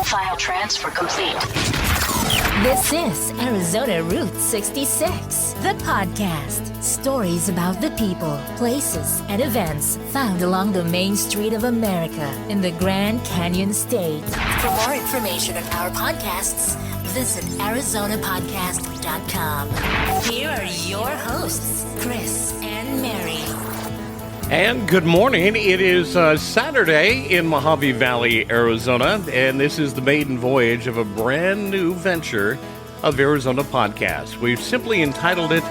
File transfer complete. This is Arizona Route 66, the podcast. Stories about the people, places, and events found along the main street of America in the Grand Canyon State. For more information on our podcasts, visit ArizonaPodcast.com. Here are your hosts, Chris and Mary. And good morning. It is Saturday in Mojave Valley, Arizona, and this is the maiden voyage of a brand new venture of Arizona Podcast. We've simply entitled it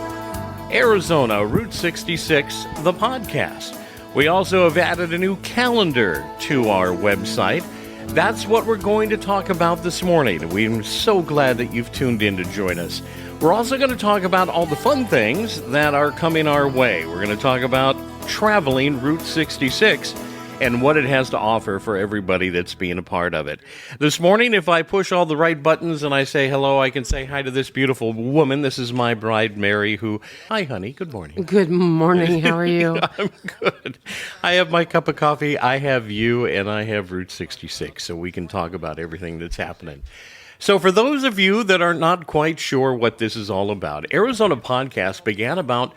Arizona Route 66, the podcast. We also have added a new calendar to our website. That's what we're going to talk about this morning. We're so glad that you've tuned in to join us. We're also going to talk about all the fun things that are coming our way. We're going to talk about traveling Route 66 and what it has to offer for everybody that's being a part of it. This morning, if I push all the right buttons and I say hello, I can say hi to this beautiful woman. This is my bride, Mary, who... Hi, honey. Good morning. Good morning. How are you? I'm good. I have my cup of coffee, I have you, and I have Route 66, so we can talk about everything that's happening. So for those of you that are not quite sure what this is all about, Arizona Podcast began about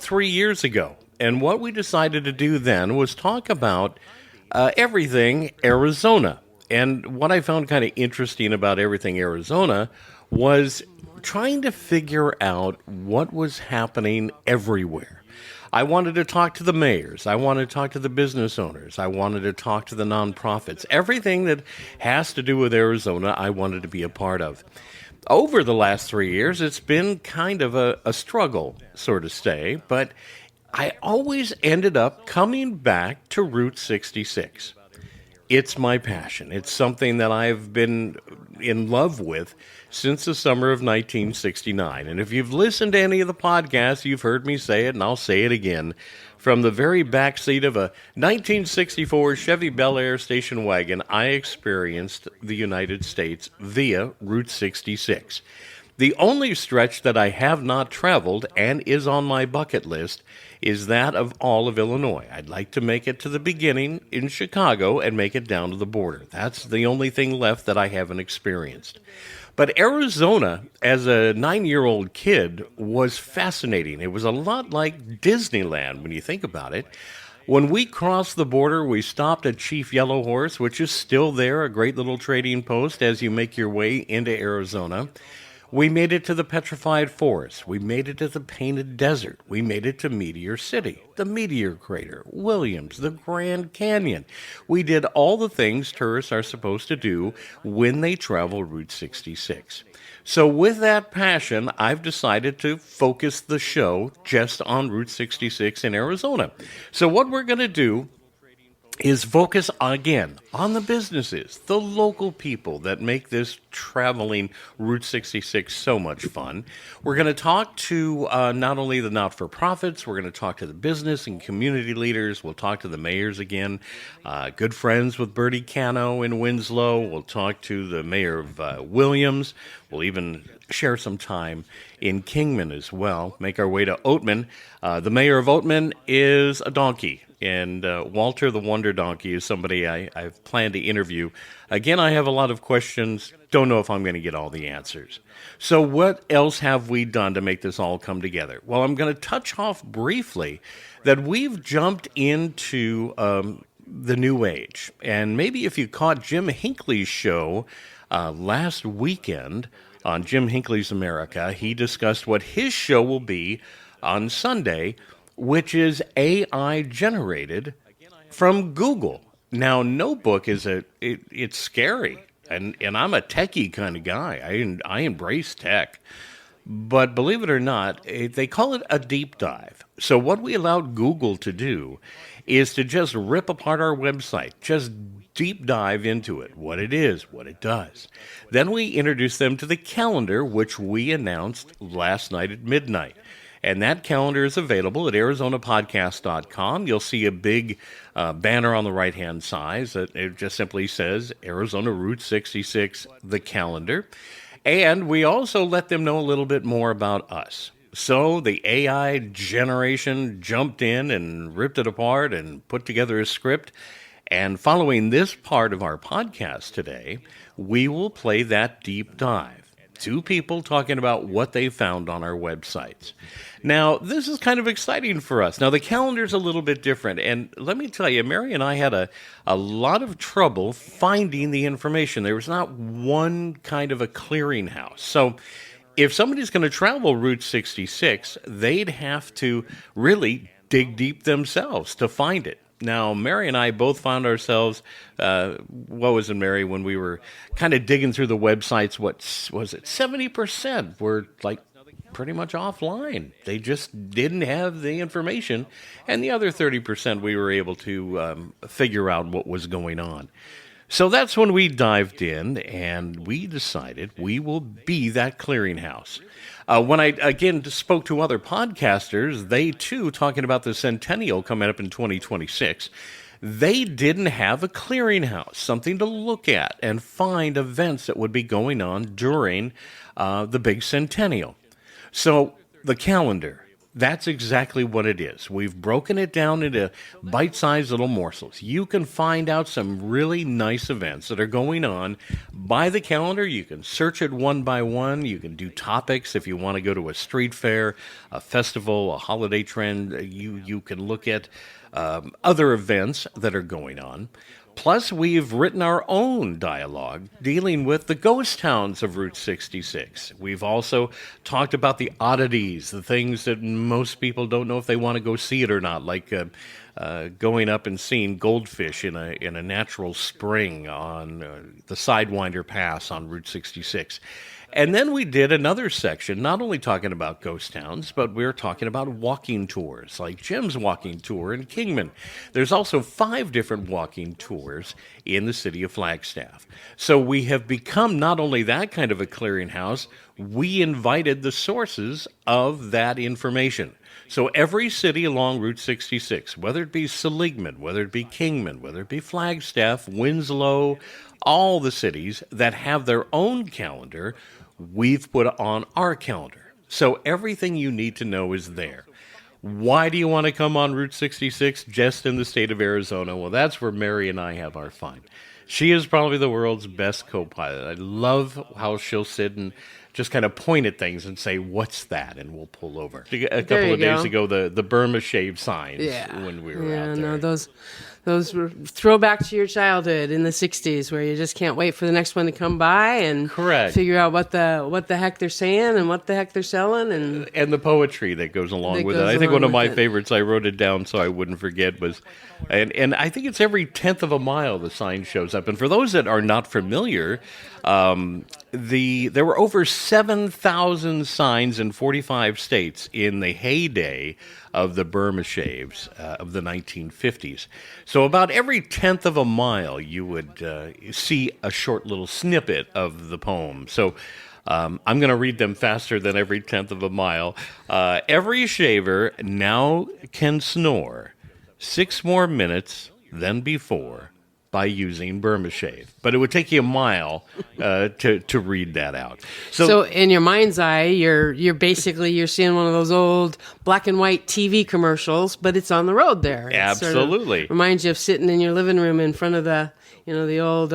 3 years ago. And what we decided to do then was talk about everything Arizona. And what I found kind of interesting about everything Arizona was trying to figure out what was happening everywhere. I wanted to talk to the mayors. I wanted to talk to the business owners. I wanted to talk to the nonprofits. Everything that has to do with Arizona, I wanted to be a part of. Over the last 3 years, it's been kind of a struggle, sort of say, but I always ended up coming back to Route 66. It's my passion. It's something that I've been in love with since the summer of 1969. And if you've listened to any of the podcasts, you've heard me say it, and I'll say it again. From the very back seat of a 1964 Chevy Bel Air station wagon, I experienced the United States via Route 66. The only stretch that I have not traveled and is on my bucket list is that of all of Illinois. I'd like to make it to the beginning in Chicago and make it down to the border. That's the only thing left that I haven't experienced. But Arizona, as a 9-year-old kid, was fascinating. It was a lot like Disneyland when you think about it. When we crossed the border, we stopped at Chief Yellow Horse, which is still there, a great little trading post as you make your way into Arizona. We made it to the Petrified Forest. We made it to the Painted Desert. We made it to Meteor City, the Meteor Crater, Williams, the Grand Canyon. We did all the things tourists are supposed to do when they travel Route 66. So with that passion, I've decided to focus the show just on Route 66 in Arizona. So what we're going to do is focus again on the businesses, the local people that make this traveling Route 66 so much fun. We're going to talk to not only the not-for-profits, we're going to talk to the business and community leaders. We'll talk to the mayors again, good friends with Bertie Cano in Winslow. We'll talk to the mayor of Williams. We'll even share some time in Kingman as well. Make our way to Oatman. The mayor of Oatman is a donkey. And Walter the Wonder Donkey is somebody I've planned to interview. Again, I have a lot of questions. Don't know if I'm going to get all the answers. So what else have we done to make this all come together? Well, I'm going to touch off briefly that we've jumped into the new age. And maybe if you caught Jim Hinckley's show last weekend on Jim Hinckley's America, he discussed what his show will be on Sunday, which is AI generated from Google. Now, Notebook is it's scary, and I'm a techie kind of guy. I embrace tech. But believe it or not, they call it a deep dive. So what we allowed Google to do is to just rip apart our website, just deep dive into it, what it is, what it does. Then we introduce them to the calendar, which we announced last night at midnight. And that calendar is available at ArizonaPodcast.com. You'll see a big banner on the right-hand side. It just simply says Arizona Route 66, the calendar. And we also let them know a little bit more about us. So the AI generation jumped in and ripped it apart and put together a script. And following this part of our podcast today, we will play that deep dive. Two people talking about what they found on our websites. Now, this is kind of exciting for us. Now, the calendar's a little bit different. And let me tell you, Mary and I had a lot of trouble finding the information. There was not one kind of a clearinghouse. So if somebody's going to travel Route 66, they'd have to really dig deep themselves to find it. Now, Mary and I both found ourselves, what was it, Mary, when we were kind of digging through the websites, what was it, 70% were like pretty much offline. They just didn't have the information. And the other 30% we were able to figure out what was going on. So that's when we dived in and we decided we will be that clearinghouse. When I, again, spoke to other podcasters, they too, talking about the centennial coming up in 2026, they didn't have a clearinghouse, something to look at and find events that would be going on during the big centennial. So the calendar, that's exactly what it is. We've broken it down into bite-sized little morsels. You can find out some really nice events that are going on by the calendar. You can search it one by one. You can do topics if you want to go to a street fair, a festival, a holiday trend. You can look at other events that are going on. Plus, we've written our own dialogue dealing with the ghost towns of Route 66. We've also talked about the oddities, the things that most people don't know if they want to go see it or not, like going up and seeing goldfish in a natural spring on the Sidewinder Pass on Route 66. And then we did another section, not only talking about ghost towns, but we were talking about walking tours, like Jim's walking tour in Kingman. There's also 5 different walking tours in the city of Flagstaff. So we have become not only that kind of a clearinghouse, we invited the sources of that information. So every city along Route 66, whether it be Seligman, whether it be Kingman, whether it be Flagstaff, Winslow, all the cities that have their own calendar, we've put on our calendar. So everything you need to know is there. Why do you want to come on Route 66 just in the state of Arizona? Well, that's where Mary and I have our fun. She is probably the world's best co-pilot. I love how she'll sit and just kind of point at things and say, "What's that?" And we'll pull over. A couple of days ago, the Burma shave signs when we were out there. No, those were throwback to your childhood in the 60s where you just can't wait for the next one to come by and figure out what the heck they're saying and what the heck they're selling. And the poetry that goes along with it. I think one of my favorites, I wrote it down so I wouldn't forget, was, and I think it's every 10th of a mile the sign shows up. And for those that are not familiar, there were over 7,000 signs in 45 states in the heyday of the Burma shaves of the 1950s. So about every 10th of a mile, you would see a short little snippet of the poem. So I'm going to read them faster than every 10th of a mile. Every shaver now can snore 6 more minutes than before by using Burma Shave. But it would take you a mile to read that out. So in your mind's eye, you're basically seeing one of those old black and white TV commercials, but it's on the road there. Absolutely. Sort of reminds you of sitting in your living room in front of the old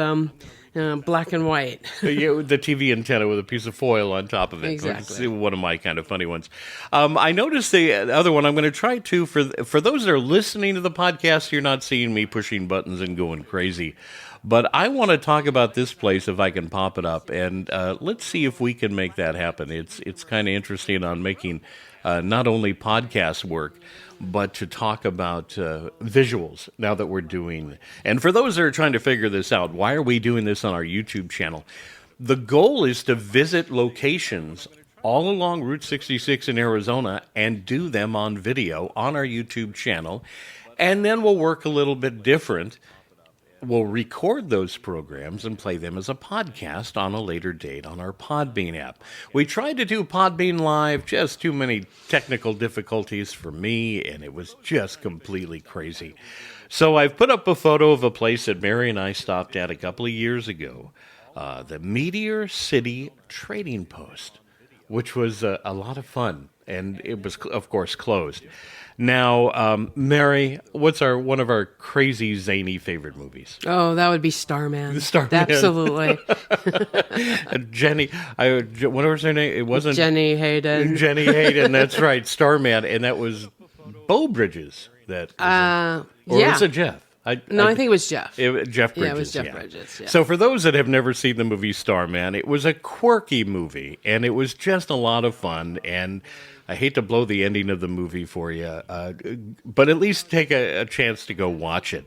black and white. The TV antenna with a piece of foil on top of it. Exactly. It's one of my kind of funny ones. I noticed the other one I'm going to try to, for those that are listening to the podcast, you're not seeing me pushing buttons and going crazy. But I want to talk about this place if I can pop it up. And let's see if we can make that happen. It's kind of interesting on making not only podcast work, but to talk about visuals now that we're doing. And for those that are trying to figure this out, why are we doing this on our YouTube channel? The goal is to visit locations all along Route 66 in Arizona and do them on video on our YouTube channel. And then we'll work a little bit different. We'll record those programs and play them as a podcast on a later date on our Podbean app. We tried to do Podbean Live, just too many technical difficulties for me, and it was just completely crazy. So I've put up a photo of a place that Mary and I stopped at a couple of years ago, the Meteor City Trading Post. which was a lot of fun, and it was, of course, closed. Now, Mary, what's one of our crazy zany favorite movies? Oh, that would be Starman. Starman. Absolutely. Jenny, what was her name? It wasn't Jenny Hayden. Jenny Hayden. That's right, Starman, and that was Beau Bridges. Or was it Jeff? I think it was Jeff. Jeff Bridges. Yeah, it was Jeff Bridges. Yeah. So for those that have never seen the movie Starman, it was a quirky movie, and it was just a lot of fun. And I hate to blow the ending of the movie for you, but at least take a chance to go watch it.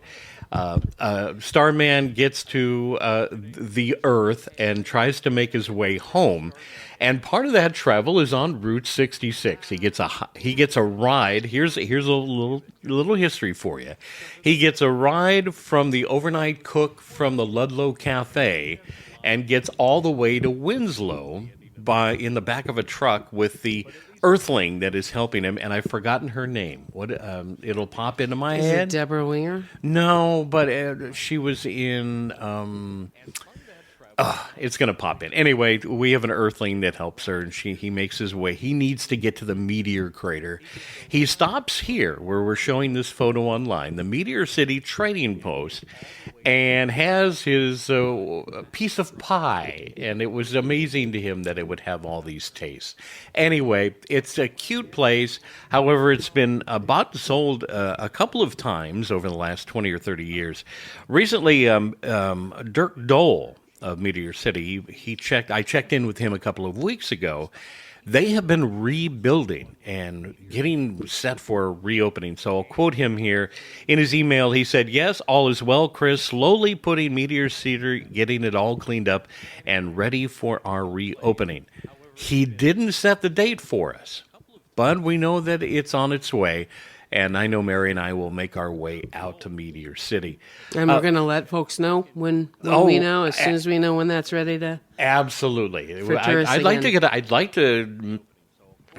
Starman gets to the Earth and tries to make his way home, and part of that travel is on Route 66. He gets a ride. Here's a little history for you. He gets a ride from the overnight cook from the Ludlow Cafe, and gets all the way to Winslow in the back of a truck with the Earthling that is helping him, and I've forgotten her name. What? It'll pop into my head. Is it Deborah Winger? No, but she was in. It's going to pop in. Anyway, we have an Earthling that helps her, and he makes his way. He needs to get to the meteor crater. He stops here, where we're showing this photo online, the Meteor City Trading Post, and has his piece of pie. And it was amazing to him that it would have all these tastes. Anyway, it's a cute place. However, it's been bought and sold a couple of times over the last 20 or 30 years. Recently, Dirk Dole of Meteor City, I checked in with him a couple of weeks ago. They have been rebuilding and getting set for a reopening. So I'll quote him here. In his email, he said, "Yes, all is well, Chris. Slowly putting Meteor City, getting it all cleaned up and ready for our reopening." He didn't set the date for us, but we know that it's on its way. And I know Mary and I will make our way out to Meteor City. And we're going to let folks know when we know, as soon as we know when that's ready to. Absolutely. I'd like to,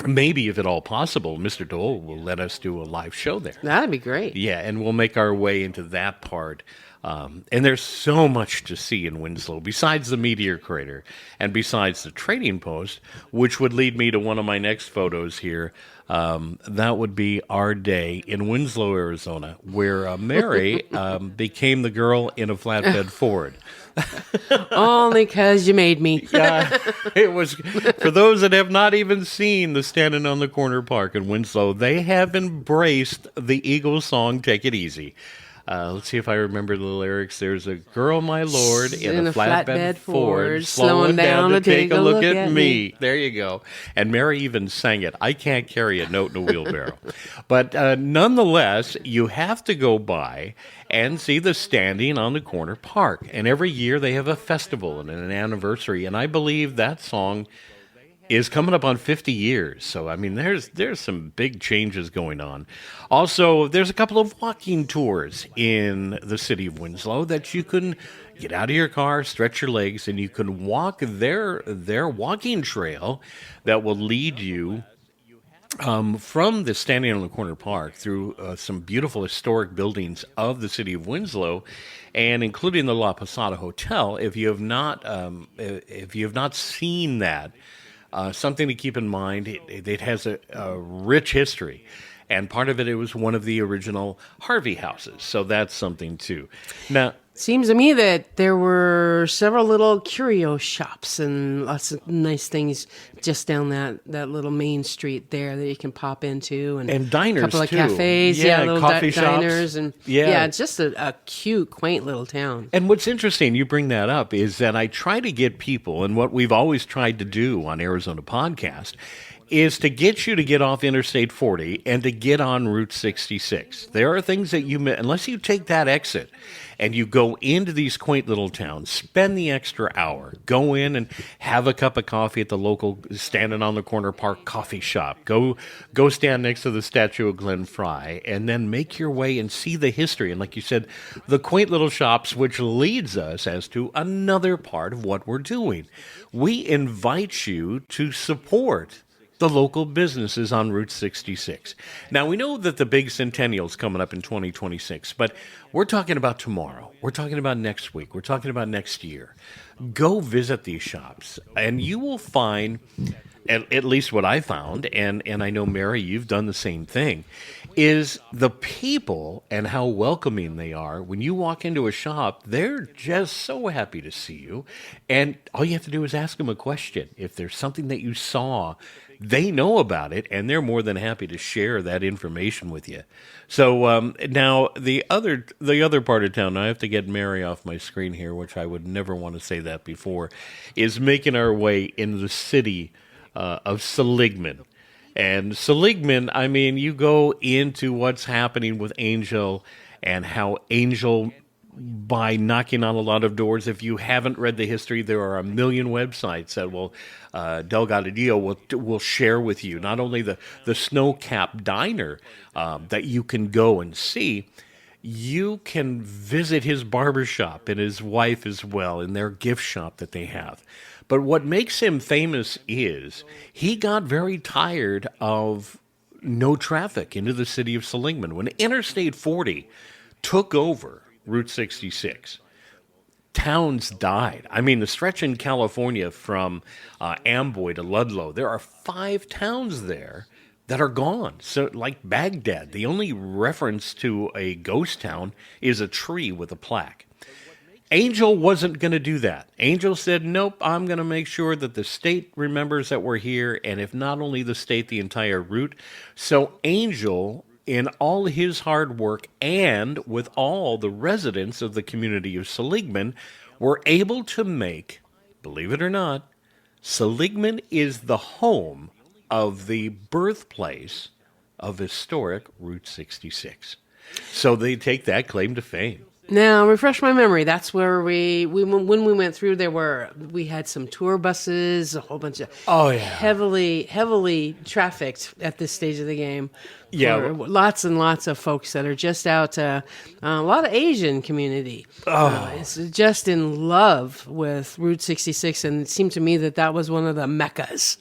maybe if at all possible, Mr. Dole will let us do a live show there. That'd be great. Yeah, and we'll make our way into that part. And there's so much to see in Winslow, besides the meteor crater and besides the trading post, which would lead me to one of my next photos here. That would be our day in Winslow, Arizona, where Mary became the girl in a flatbed Ford. Only because you made me. It was, for those that have not even seen the Standing on the Corner Park in Winslow, they have embraced the Eagles song, Take It Easy. Let's see if I remember the lyrics. There's a girl, my lord, in a flatbed Ford, slowing down to take a look at me. There you go. And Mary even sang it. I can't carry a note in a wheelbarrow. But nonetheless, you have to go by and see the Standing on the Corner Park. And every year they have a festival and an anniversary. And I believe that song is coming up on 50 years. So, I mean, there's some big changes going on. Also, there's a couple of walking tours in the city of Winslow that you can get out of your car, stretch your legs, and you can walk their walking trail that will lead you from the Standing on the Corner Park through some beautiful historic buildings of the city of Winslow, and including the La Posada Hotel. If you have not seen that, something to keep in mind, it has a rich history. And part of it was one of the original Harvey houses. So that's something, too. Now, seems to me that there were several little curio shops and lots of nice things just down that little main street there that you can pop into. And diners, a couple of too. Cafes, little coffee shops. Diners. And it's just a cute, quaint little town. And what's interesting, you bring that up, is that I try to get people, and what we've always tried to do on Arizona Podcast, is to get you to get off Interstate 40 and to get on Route 66. There are things that unless you take that exit and you go into these quaint little towns, spend the extra hour, go in and have a cup of coffee at the local Standing on the Corner Park coffee shop, go stand next to the statue of Glenn Fry, and then make your way and see the history. And like you said, the quaint little shops, which leads us as to another part of what we're doing. We invite you to support the local businesses on Route 66. Now, we know that the big centennial's coming up in 2026, but we're talking about tomorrow. We're talking about next week. We're talking about next year. Go visit these shops, and you will find at least what I found, and I know, Mary, you've done the same thing, is the people and how welcoming they are. When you walk into a shop, they're just so happy to see you. And all you have to do is ask them a question. If there's something that you saw, they know about it, and they're more than happy to share that information with you. So now the other part of town, I have to get Mary off my screen here, which I would never want to say that before, is making our way into the city of Seligman. And Seligman, I mean, you go into what's happening with Angel and how Angel, by knocking on a lot of doors, if you haven't read the history, there are a million websites that will, Delgadillo will share with you, not only the snow-capped diner that you can go and see, you can visit his barbershop and his wife as well, in their gift shop that they have. But what makes him famous is he got very tired of no traffic into the city of Seligman. When Interstate 40 took over Route 66, towns died. I mean, the stretch in California from Amboy to Ludlow, there are 5 towns there that are gone. So, like Baghdad, the only reference to a ghost town is a tree with a plaque. Angel wasn't going to do that. Angel said, nope, I'm going to make sure that the state remembers that we're here, and if not only the state, the entire route. So Angel, in all his hard work and with all the residents of the community of Seligman, were able to make, believe it or not, Seligman is the home of the birthplace of historic Route 66. So they take that claim to fame. Now, refresh my memory. That's where we when we went through, we had some tour buses, a whole bunch of heavily trafficked at this stage of the game. Yeah, lots and lots of folks that are just out. A lot of Asian community. It's just in love with Route 66, and it seemed to me that was one of the meccas.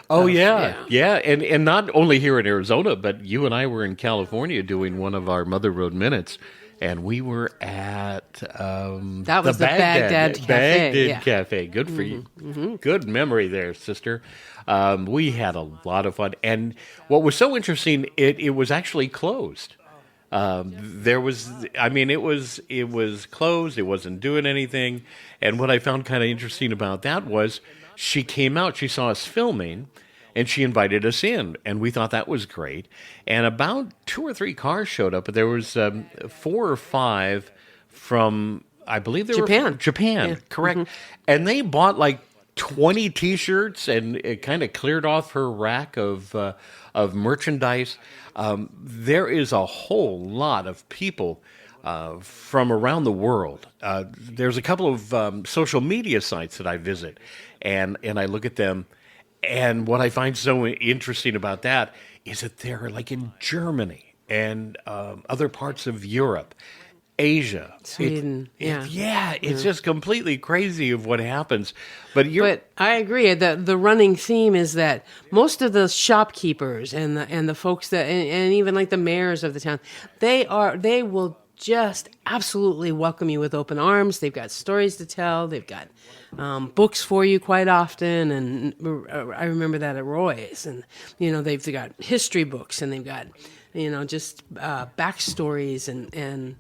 Oh, yeah. And not only here in Arizona, but you and I were in California doing one of our Mother Road Minutes. And we were at that was the Baghdad Cafe. Cafe. Good for you. Mm-hmm. Good memory there, sister. We had a lot of fun. And what was so interesting, it was actually closed. It was closed. It wasn't doing anything. And what I found kind of interesting about that was she came out, she saw us filming, and she invited us in, and we thought that was great. And about 2 or 3 cars showed up, but there was 4 or 5 from, I believe they were from Japan, yeah. Correct. Mm-hmm. And they bought like 20 T-shirts, and it kind of cleared off her rack of merchandise. There is a whole lot of people from around the world. There's a couple of social media sites that I visit, and I look at them. And what I find so interesting about that is that they're like in Germany and other parts of Europe, Asia, Sweden. It's just completely crazy of what happens. But I agree. The running theme is that most of the shopkeepers and the folks that and even like the mayors of the town, they will just absolutely welcome you with open arms. They've got stories to tell. They've got books for you quite often. And I remember that at Roy's. And, they've got history books, and they've got, just backstories and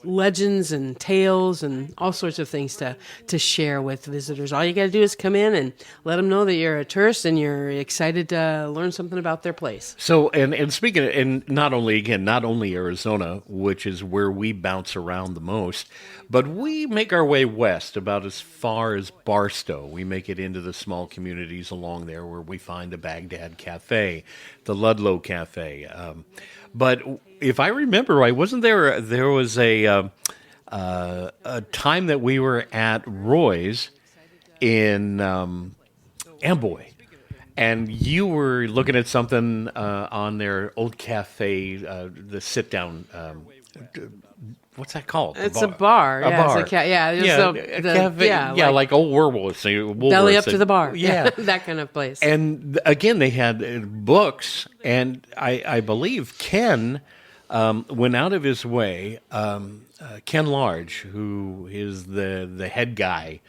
legends and tales and all sorts of things to share with visitors. All you got to do is come in and let them know that you're a tourist and you're excited to learn something about their place. So, and speaking of, and not only Arizona, which is where we bounce around the most, but we make our way west about as far as Barstow. We make it into the small communities along there where we find the Baghdad Cafe, the Ludlow Cafe. But if I remember right, wasn't there was a time that we were at Roy's in Amboy, and you were looking at something on their old cafe, the sit-down. What's that called? It's a bar. A bar. It's a cafe. Like old Woolworths. Belly up to the bar. Yeah. That kind of place. And again, they had books, and I believe Ken went out of his way. Ken Large, who is the head guy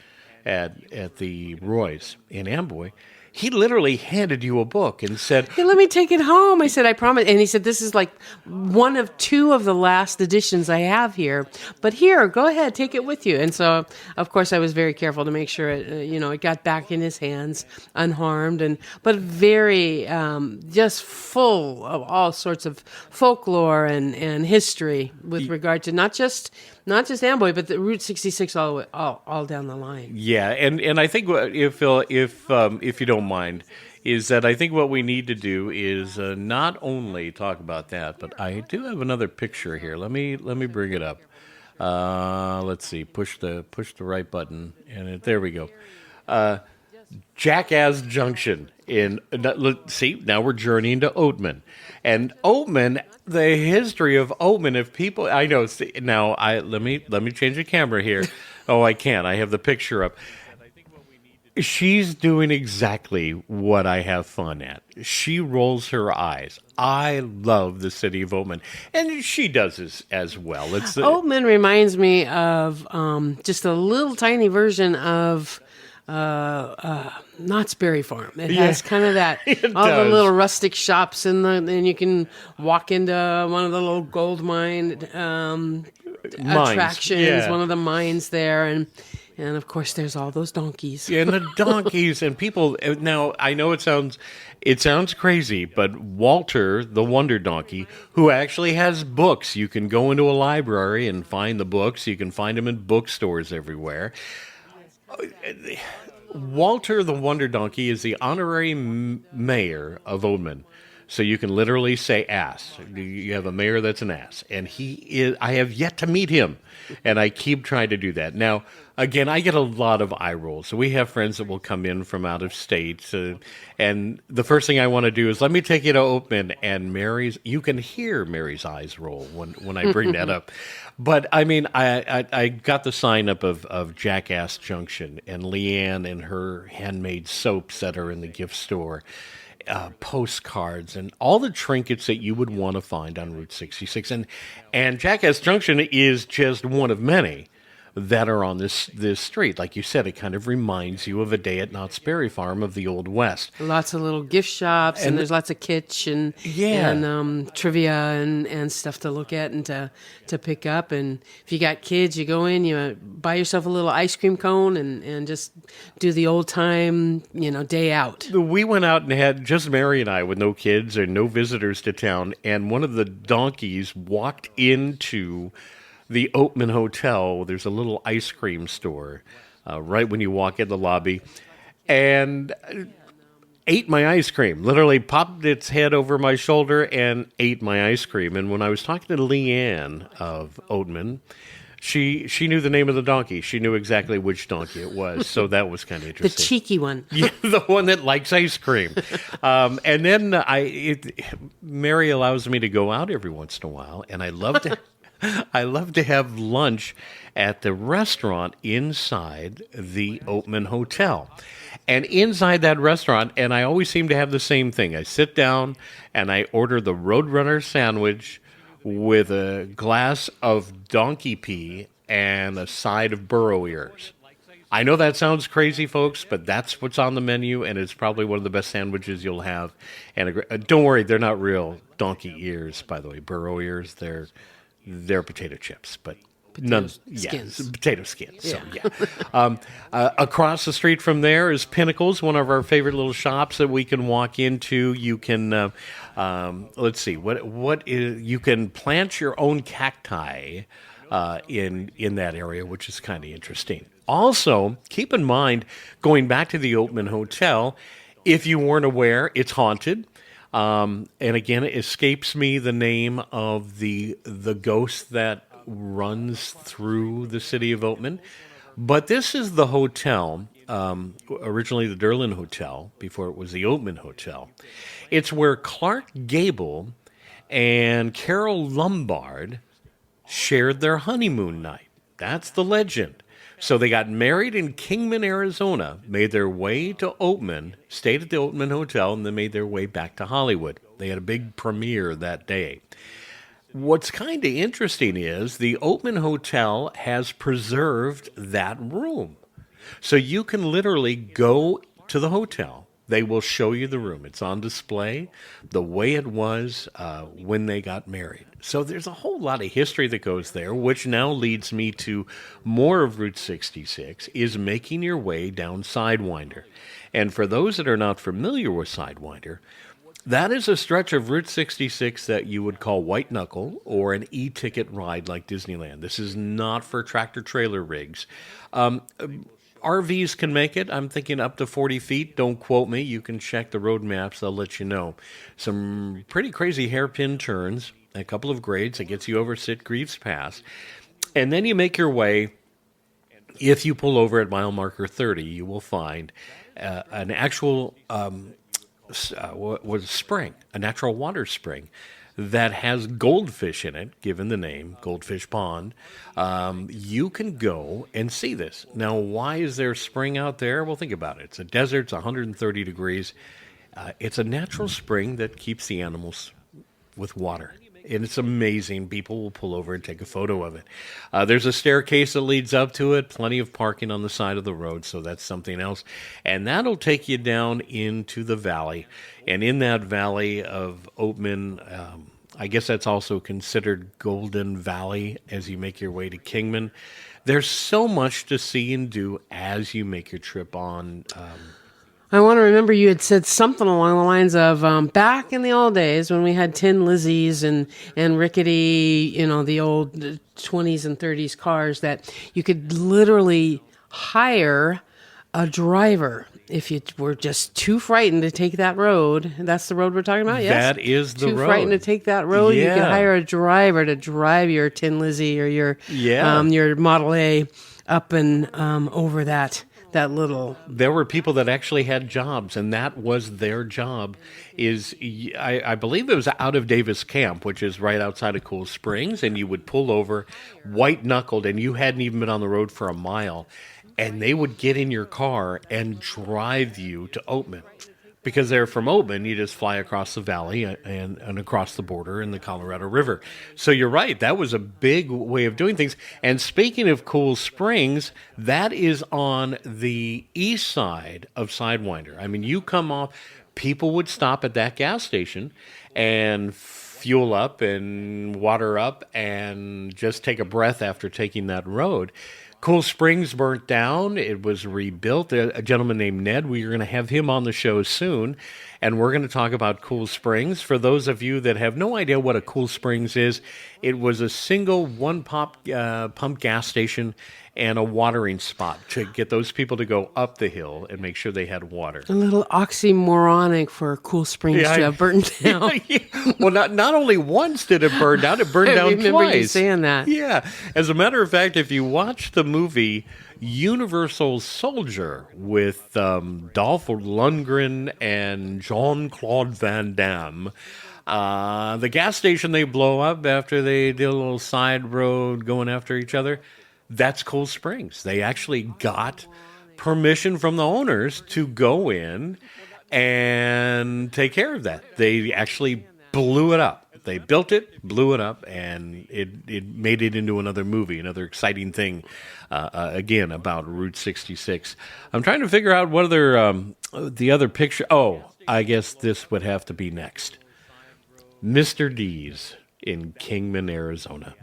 at the Roy's in Amboy, he literally handed you a book and said, Hey, let me take it home. I said, I promise. And he said, this is like one of two of the last editions I have here. But here, go ahead, take it with you. And so, of course, I was very careful to make sure it got back in his hands unharmed, but very just full of all sorts of folklore and history with regard to not just Amboy, but the Route 66 all down the line. Yeah, and I think if you don't mind, is that I think what we need to do is not only talk about that, but I do have another picture here. Let me bring it up. Let's see. Push the right button, and there we go. Jackass Junction see, now we're journeying to Oatman. And Oatman, the history of Oatman, if people, I know, now let me change the camera here. Oh, I can't. I have the picture up. She's doing exactly what I have fun at. She rolls her eyes. I love the city of Oatman, and she does as well. Oatman reminds me of just a little tiny version of Knott's Berry Farm. It has kind of that the little rustic shops and you can walk into one of the little gold mine attractions, one of the mines there, and of course there's all those donkeys. Yeah, and the donkeys and people. Now I know it sounds crazy, but Walter, the Wonder Donkey, who actually has books, you can go into a library and find the books. You can find them in bookstores everywhere. Walter the Wonder Donkey is the honorary mayor of Oatman. So you can literally say ass. You have a mayor that's an ass. And he is, I have yet to meet him. And I keep trying to do that. Now, again, I get a lot of eye rolls. So we have friends that will come in from out of state. And the first thing I want to do is let me take you to Oatman. And you can hear Mary's eyes roll when I bring that up. But, I mean, I got the sign up of Jackass Junction and Leanne and her handmade soaps that are in the gift store. Postcards and all the trinkets that you would want to find on Route 66. And Jackass Junction is just one of many that are on this street. Like you said, it kind of reminds you of a day at Knott's Berry Farm of the Old West. Lots of little gift shops, and there's lots of kitsch and trivia and stuff to look at and to pick up. And if you got kids, you go in, you buy yourself a little ice cream cone and just do the old time, day out. We went out and had just Mary and I with no kids or no visitors to town, and one of the donkeys walked into the Oatman Hotel. There's a little ice cream store right when you walk in the lobby, and ate my ice cream. Literally popped its head over my shoulder and ate my ice cream. And when I was talking to Leanne of Oatman, she knew the name of the donkey. She knew exactly which donkey it was. So that was kind of interesting. The cheeky one. Yeah, the one that likes ice cream. And then Mary allows me to go out every once in a while, and I love to have lunch at the restaurant inside the Oatman Hotel. And inside that restaurant, and I always seem to have the same thing. I sit down and I order the Roadrunner sandwich with a glass of donkey pea and a side of burro ears. I know that sounds crazy, folks, but that's what's on the menu, and it's probably one of the best sandwiches you'll have. And don't worry, they're not real donkey ears, by the way. Burro ears, they're potato chips, but potato skins. So, across the street from there is Pinnacles, one of our favorite little shops that we can walk into. You can, let's see, what is, you can plant your own cacti in that area, which is kind of interesting. Also, keep in mind, going back to the Oatman Hotel, if you weren't aware, it's haunted. And again, it escapes me the name of the ghost that runs through the city of Oatman. But this is the hotel, originally the Derlin Hotel, before it was the Oatman Hotel. It's where Clark Gable and Carol Lombard shared their honeymoon night. That's the legend. So they got married in Kingman, Arizona, made their way to Oatman, stayed at the Oatman Hotel, and then made their way back to Hollywood. They had a big premiere that day. What's kind of interesting is the Oatman Hotel has preserved that room. So you can literally go to the hotel. They will show you the room. It's on display, the way it was when they got married. So there's a whole lot of history that goes there, which now leads me to more of Route 66, is making your way down Sidewinder. And for those that are not familiar with Sidewinder, that is a stretch of Route 66 that you would call white knuckle or an e-ticket ride like Disneyland. This is not for tractor-trailer rigs. RVs can make it. I'm thinking up to 40 feet. Don't quote me. You can check the road maps. They'll let you know. Some pretty crazy hairpin turns, a couple of grades that gets you over Sitgreaves Pass. And then you make your way. If you pull over at mile marker 30, you will find an actual spring, a natural water spring that has goldfish in it, given the name Goldfish Pond. You can go and see this. Now, why is there spring out there? Well, think about it. It's a desert. It's 130 degrees. It's a natural spring that keeps the animals with water. And it's amazing. People will pull over and take a photo of it. There's a staircase that leads up to it, plenty of parking on the side of the road, so that's something else. And that'll take you down into the valley. And in that valley of Oatman, I guess that's also considered Golden Valley as you make your way to Kingman. There's so much to see and do as you make your trip on. I want to remember you had said something along the lines of back in the old days when we had Tin Lizzies and rickety, the old 20s and 30s cars, that you could literally hire a driver if you were just too frightened to take that road. That's the road we're talking about, yes? That is the road. Too frightened to take that road, Yeah. You could hire a driver to drive your Tin Lizzie or your Model A up and over that little. There were people that actually had jobs, and that was their job. I believe it was out of Davis Camp, which is right outside of Cool Springs, and you would pull over white-knuckled, and you hadn't even been on the road for a mile, and they would get in your car and drive you to Oatman. Because they're from Oatman, you just fly across the valley and across the border in the Colorado River. So you're right, that was a big way of doing things. And speaking of Cool Springs, that is on the east side of Sidewinder. I mean, you come off, people would stop at that gas station and fuel up and water up and just take a breath after taking that road. Cool Springs burnt down. It was rebuilt. A gentleman named Ned, we're going to have him on the show soon, and we're going to talk about Cool Springs. For those of you that have no idea what a Cool Springs is, it was a single one-pump gas station and a watering spot to get those people to go up the hill and make sure they had water. A little oxymoronic for Cool Springs to have burned down. Yeah. Well, not only once did it burn down, it burned down twice. I remember you saying that. Yeah. As a matter of fact, if you watch the movie Universal Soldier with Dolph Lundgren and Jean-Claude Van Damme, the gas station they blow up after they did a little side road going after each other, that's Cool Springs. They actually got permission from the owners to go in and take care of that. They actually blew it up. They built it, blew it up, and it made it into another movie, another exciting thing, again, about Route 66. I'm trying to figure out what the other picture. Oh, I guess this would have to be next. Mr. D's in Kingman, Arizona.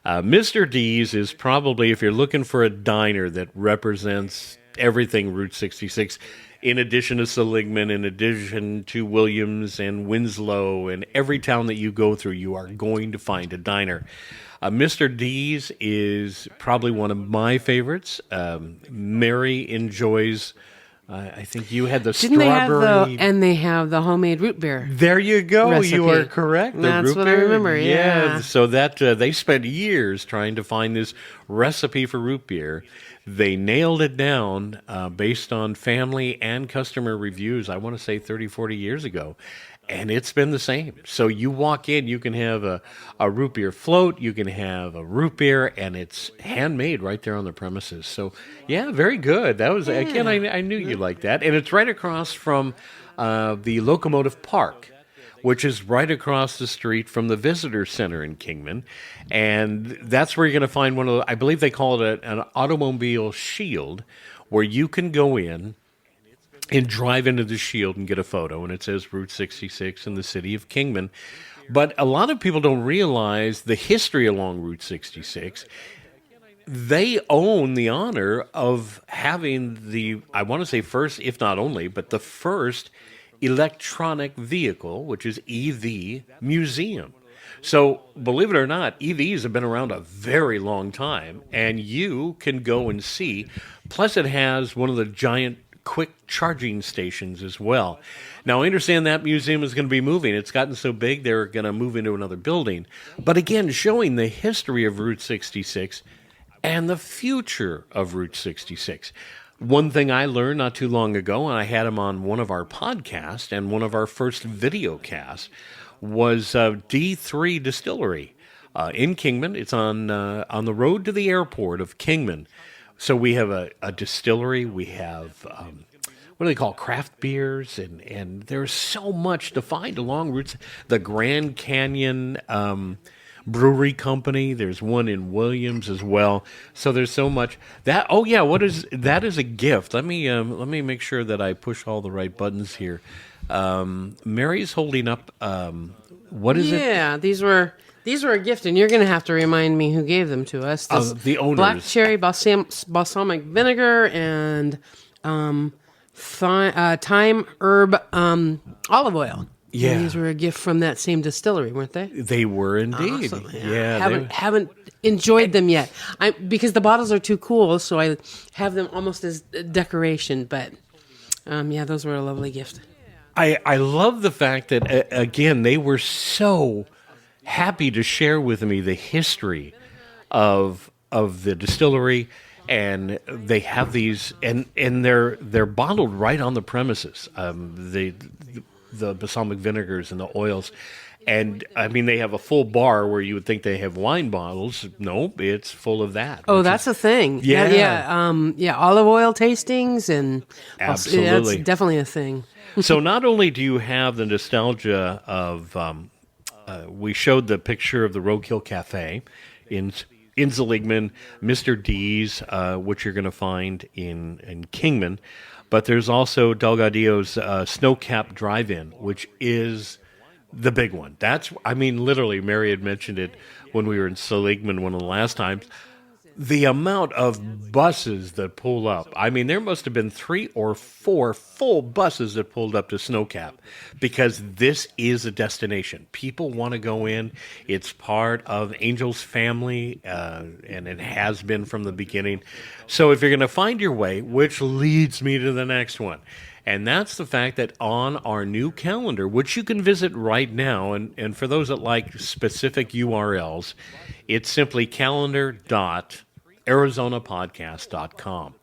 Mr. D's is probably, if you're looking for a diner that represents everything Route 66, in addition to Seligman, in addition to Williams and Winslow, and every town that you go through, you are going to find a diner. Mr. D's is probably one of my favorites. Mary enjoys... I think you had the strawberry. They have the homemade root beer. There you go. Recipe. You are correct. The That's root what beer. I remember. Yeah. So that they spent years trying to find this recipe for root beer. They nailed it down based on family and customer reviews, I want to say 30, 40 years ago. And it's been the same. So you walk in, you can have a root beer float, you can have a root beer, and it's handmade right there on the premises. So, yeah, very good. That was again, I knew you liked that. And it's right across from the Locomotive Park, which is right across the street from the Visitor Center in Kingman. And that's where you're going to find one of the, I believe they call it an automobile shield, where you can go in. and drive into the Shield and get a photo, and it says Route 66 in the city of Kingman. But a lot of people don't realize the history along Route 66. They own the honor of having the, I want to say first, if not only, but the first electronic vehicle, which is EV museum. So, believe it or not, EVs have been around a very long time, and you can go and see. Plus, it has one of the giant quick charging stations as well. Now, I understand that museum is going to be moving. It's gotten so big, they're going to move into another building. But again, showing the history of Route 66 and the future of Route 66. One thing I learned not too long ago, and I had him on one of our podcasts and one of our first video casts, was D3 Distillery in Kingman. It's on the road to the airport of Kingman. So we have a distillery. We have what do they call craft beers, and there's so much to find along routes. The Grand Canyon Brewery Company. There's one in Williams as well. So there's so much that. Oh yeah, what is that? Is a gift. Let me make sure that I push all the right buttons here. Mary's holding up. What is it? Yeah, these were a gift, and you're going to have to remind me who gave them to us. The owners. Black cherry balsamic vinegar and thyme herb olive oil. Yeah, and these were a gift from that same distillery, weren't they? They were indeed. Awesome. Yeah, haven't enjoyed them yet. Because the bottles are too cool, so I have them almost as decoration. But yeah, those were a lovely gift. I love the fact that again they were so happy to share with me the history of the distillery, and they have these and they're bottled right on the premises. The balsamic vinegars and the oils. And, I mean, they have a full bar where you would think they have wine bottles. Nope, it's full of that. Oh, that's a thing. Yeah. Olive oil tastings. And absolutely. That's definitely a thing. So not only do you have the nostalgia of, we showed the picture of the Rogue Hill Cafe in Seligman, Mr. D's, which you're going to find in Kingman. But there's also Delgadillo's Snowcap Drive-In, which is the big one. Literally, Mary had mentioned it when we were in Seligman one of the last times. The amount of buses that pull up. I mean, there must have been 3 or 4 full buses that pulled up to Snowcap because this is a destination. People want to go in. It's part of Angel's family, and it has been from the beginning. So if you're going to find your way, which leads me to the next one, and that's the fact that on our new calendar, which you can visit right now, and for those that like specific URLs, it's simply calendar.arizonapodcast.com.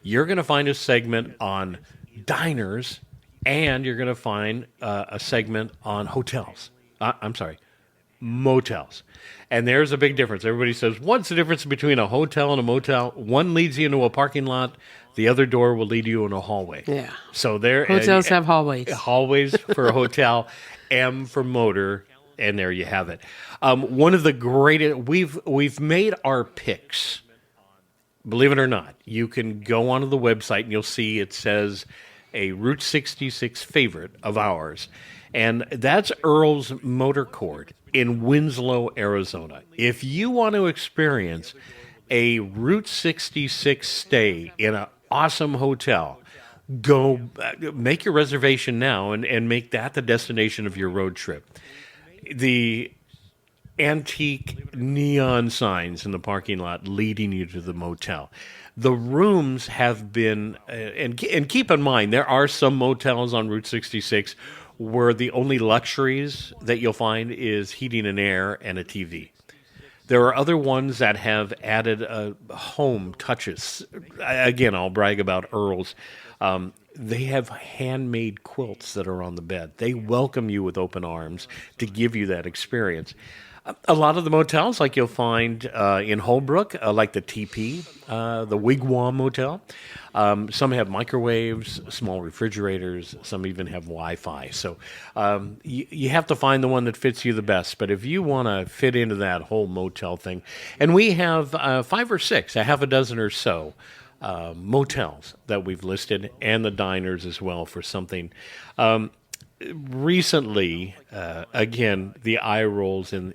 You're going to find a segment on diners, and you're going to find a segment on hotels. Motels. And there's a big difference. Everybody says, what's the difference between a hotel and a motel? One leads you into a parking lot. The other door will lead you in a hallway. Yeah. So there, hotels have hallways. Hallways for a hotel, M for motor, and there you have it. One of the greatest, we've made our picks. Believe it or not, you can go onto the website and you'll see it says a Route 66 favorite of ours. And that's Earl's Motor Court in Winslow, Arizona. If you want to experience a Route 66 stay in an awesome hotel, go make your reservation now and make that the destination of your road trip. The antique neon signs in the parking lot leading you to the motel. The rooms have been, and keep in mind, there are some motels on Route 66 where the only luxuries that you'll find is heating and air and a TV. There are other ones that have added home touches. Again, I'll brag about Earl's. They have handmade quilts that are on the bed. They welcome you with open arms to give you that experience. A lot of the motels, like you'll find in Holbrook, like the TP, the Wigwam Motel, some have microwaves, small refrigerators, some even have Wi-Fi. So you have to find the one that fits you the best. But if you want to fit into that whole motel thing, and we have 5 or 6, a half a dozen or so, motels that we've listed and the diners as well for something. Recently, again, the eye rolls in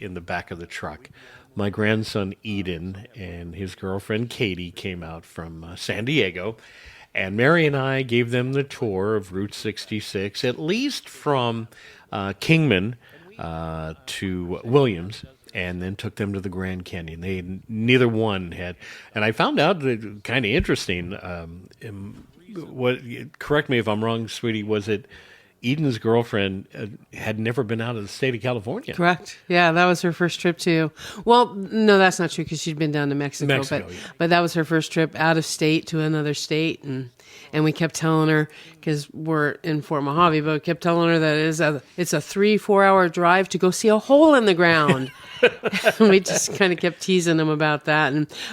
the back of the truck. My grandson Eden and his girlfriend Katie came out from San Diego, and Mary and I gave them the tour of Route 66, at least from Kingman to Williams, and then took them to the Grand Canyon. Neither one had, and I found out that kind of interesting. Correct me if I'm wrong, sweetie. Was it Eden's girlfriend had never been out of the state of California? Correct. Yeah, that was her first trip too. Well, no, that's not true because she'd been down to Mexico, but that was her first trip out of state to another state, and we kept telling her, because we're in Fort Mojave, but we kept telling her that it's a 3-4 hour drive to go see a hole in the ground. And we just kind of kept teasing them about that.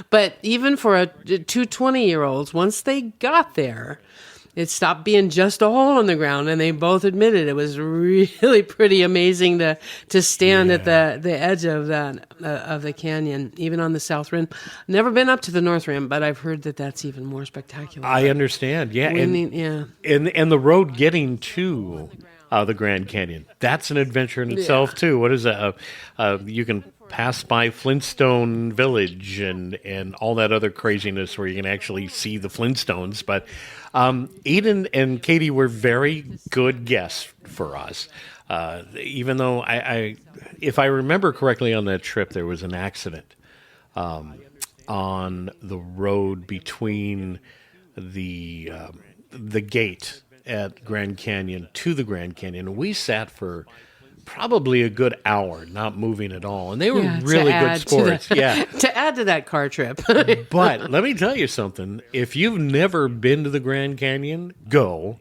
But even for two 20-year-olds, once they got there, it stopped being just a hole in the ground, and they both admitted it was really pretty amazing to stand at the edge of the canyon, even on the south rim. Never been up to the north rim, but I've heard that that's even more spectacular. I understand, yeah, and the road getting to the Grand Canyon, that's an adventure in itself too. What is that? You can pass by Flintstone Village and all that other craziness where you can actually see the Flintstones. But Eden and Katie were very good guests for us. Even though if I remember correctly on that trip, there was an accident on the road between the gate at Grand Canyon to the Grand Canyon. We sat for probably a good hour not moving at all, and they were really good sports. To add to that car trip. But let me tell you something. If you've never been to the Grand Canyon, go,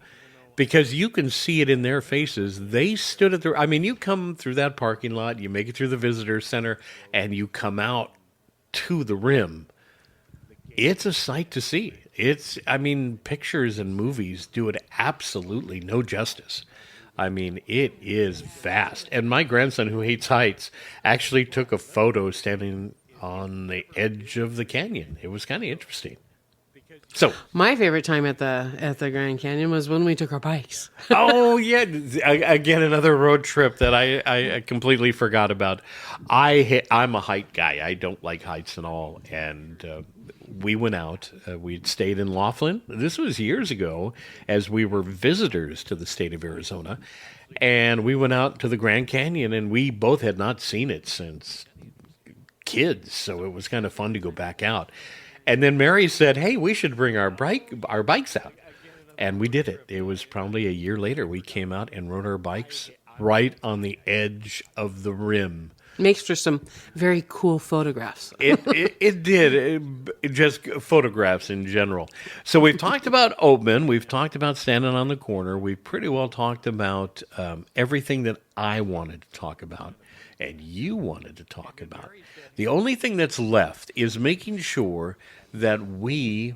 because you can see it in their faces. They stood at you come through that parking lot, you make it through the visitor center, and you come out to the rim. It's a sight to see. Pictures and movies do it absolutely no justice. It is vast. And my grandson, who hates heights, actually took a photo standing on the edge of the canyon. It was kind of interesting. So my favorite time at the Grand Canyon was when we took our bikes. Oh, yeah. Again, another road trip that I completely forgot about. I'm a height guy. I don't like heights at all. And we went out. We'd stayed in Laughlin. This was years ago as we were visitors to the state of Arizona. And we went out to the Grand Canyon, and we both had not seen it since kids. So it was kind of fun to go back out. And then Mary said, hey, we should bring our bikes out. And we did it. It was probably a year later we came out and rode our bikes right on the edge of the rim. Makes for some very cool photographs. It did. Just photographs in general. So we've talked about Oatman. We've talked about standing on the corner. We've pretty well talked about everything that I wanted to talk about and you wanted to talk about. The only thing that's left is making sure that we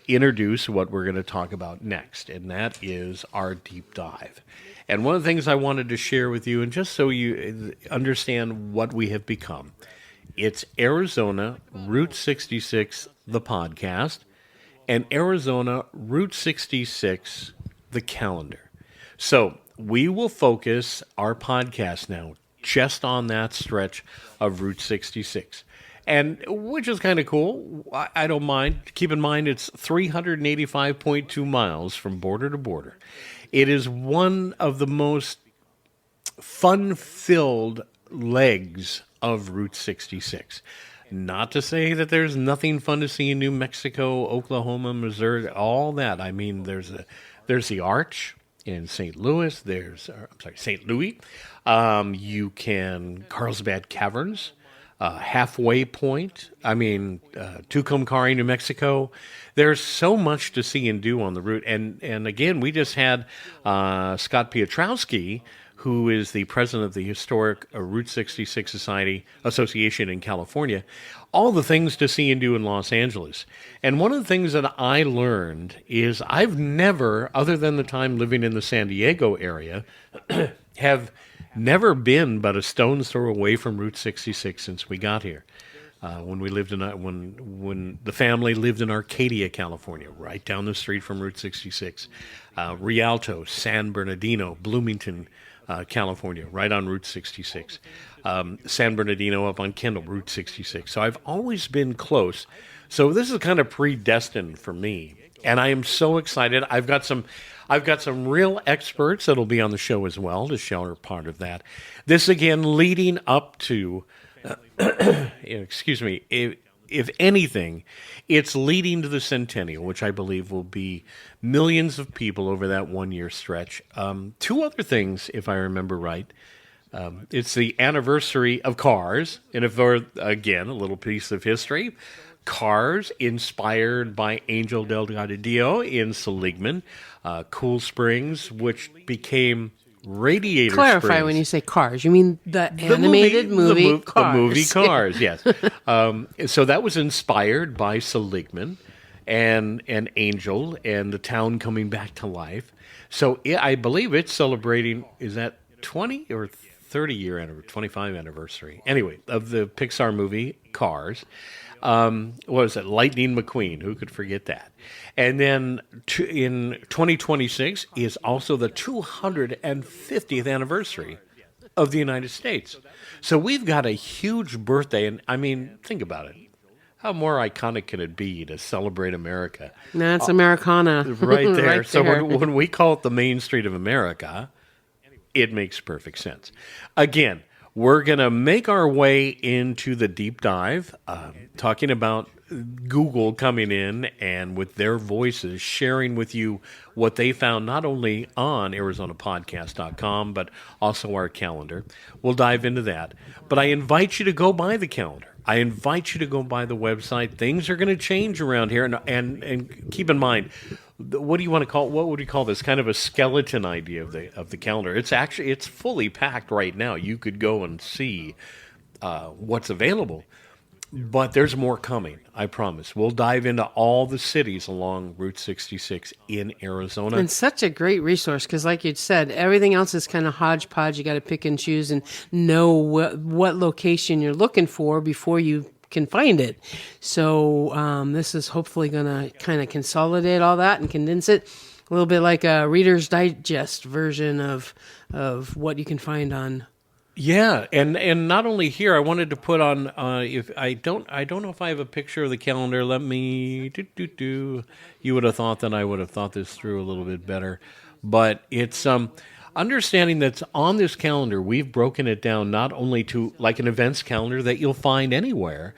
introduce what we're going to talk about next, and that is our deep dive. And one of the things I wanted to share with you, and just so you understand what we have become, it's Arizona Route 66, the podcast, and Arizona Route 66, the calendar. So we will focus our podcast now just on that stretch of Route 66. And which is kind of cool. I don't mind. Keep in mind, it's 385.2 miles from border to border. It is one of the most fun-filled legs of Route 66. Not to say that there's nothing fun to see in New Mexico, Oklahoma, Missouri, all that. There's the Arch in St. Louis. St. Louis. You can Carlsbad Caverns. Halfway Point, Tucumcari, New Mexico. There's so much to see and do on the route. And again, we just had Scott Piotrowski, who is the president of the historic Route 66 Association in California, all the things to see and do in Los Angeles. And one of the things that I learned is I've never, other than the time living in the San Diego area, have never been but a stone's throw away from Route 66 since we got here. when we lived in when the family lived in Arcadia, California, right down the street from Route 66. Rialto, San Bernardino, Bloomington, California, right on Route 66. San Bernardino up on Kendall, Route 66. So I've always been close. So this is kind of predestined for me, and I am so excited. I've got some real experts that'll be on the show as well to share part of that. This again leading up to, excuse me, if anything, it's leading to the centennial, which I believe will be millions of people over that 1 year stretch. Two other things, if I remember right. It's the anniversary of Cars, and if there, again, a little piece of history. Cars, inspired by Angel Delgado in Seligman, Cool Springs, which became Radiator Clarify Springs. when you say Cars. You mean the animated movie Cars? The movie Cars, yes. So that was inspired by Seligman and Angel and the town coming back to life. So I believe it's celebrating, is that 20 or 30 year anniversary, 25 anniversary, anyway, of the Pixar movie Cars. What was it? Lightning McQueen. Who could forget that? And then in 2026 is also the 250th anniversary of the United States. So we've got a huge birthday. And I mean, think about it. How more iconic can it be to celebrate America? That's Americana. Right there. Right So there. when we call it the Main Street of America, it makes perfect sense. Again, we're going to make our way into the deep dive, talking about Google coming in and with their voices sharing with you what they found not only on ArizonaPodcast.com, but also our calendar. We'll dive into that. But I invite you to go by the calendar. I invite you to go by the website. Things are going to change around here. And keep in mind, what do you want to call? What would you call this? Kind of a skeleton idea of the calendar. It's fully packed right now. You could go and see what's available, but there's more coming. I promise. We'll dive into all the cities along Route 66 in Arizona. And such a great resource because, like you said, everything else is kind of hodgepodge. You got to pick and choose and know what location you're looking for before you can find it. So this is hopefully going to kind of consolidate all that and condense it a little bit like a Reader's Digest version of what you can find on. Yeah, and not only here, I wanted to put on. If I don't know if I have a picture of the calendar. Let me You would have thought that I would have thought this through a little bit better, but it's understanding that's on this calendar. We've broken it down not only to like an events calendar that you'll find anywhere,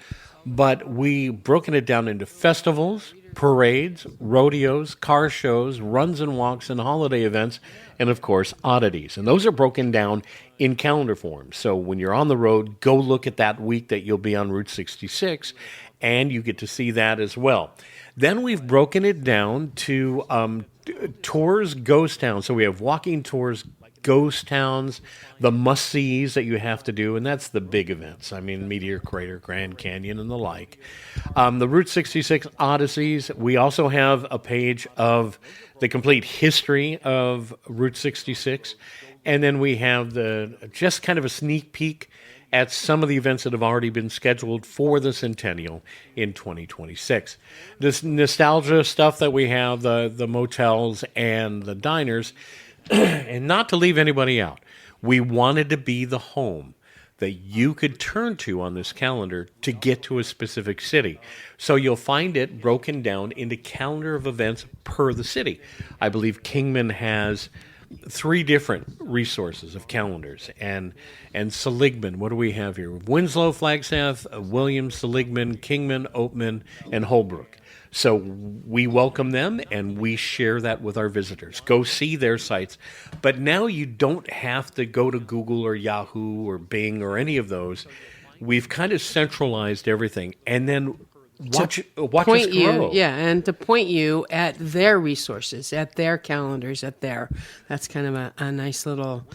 but we've broken it down into festivals, parades, rodeos, car shows, runs and walks, and holiday events, and of course, oddities. And those are broken down in calendar form. So when you're on the road, go look at that week that you'll be on Route 66, and you get to see that as well. Then we've broken it down to tours, ghost towns. So we have walking tours, ghost towns, the must-sees that you have to do, and that's the big events. I mean, Meteor Crater, Grand Canyon, and the like. The Route 66 Odysseys. We also have a page of the complete history of Route 66, and then we have just kind of a sneak peek at some of the events that have already been scheduled for the centennial in 2026. This nostalgia stuff that we have, the motels and the diners, and not to leave anybody out, we wanted to be the home that you could turn to on this calendar to get to a specific city. So you'll find it broken down into calendar of events per the city. I believe Kingman has 3 different resources of calendars, and Seligman. What do we have here? Winslow, Flagstaff, Williams, Seligman, Kingman, Oatman, and Holbrook. So we welcome them, and we share that with our visitors. Go see their sites. But now you don't have to go to Google or Yahoo or Bing or any of those. We've kind of centralized everything, and then watch us grow. And to point you at their resources, at their calendars, that's kind of a nice little,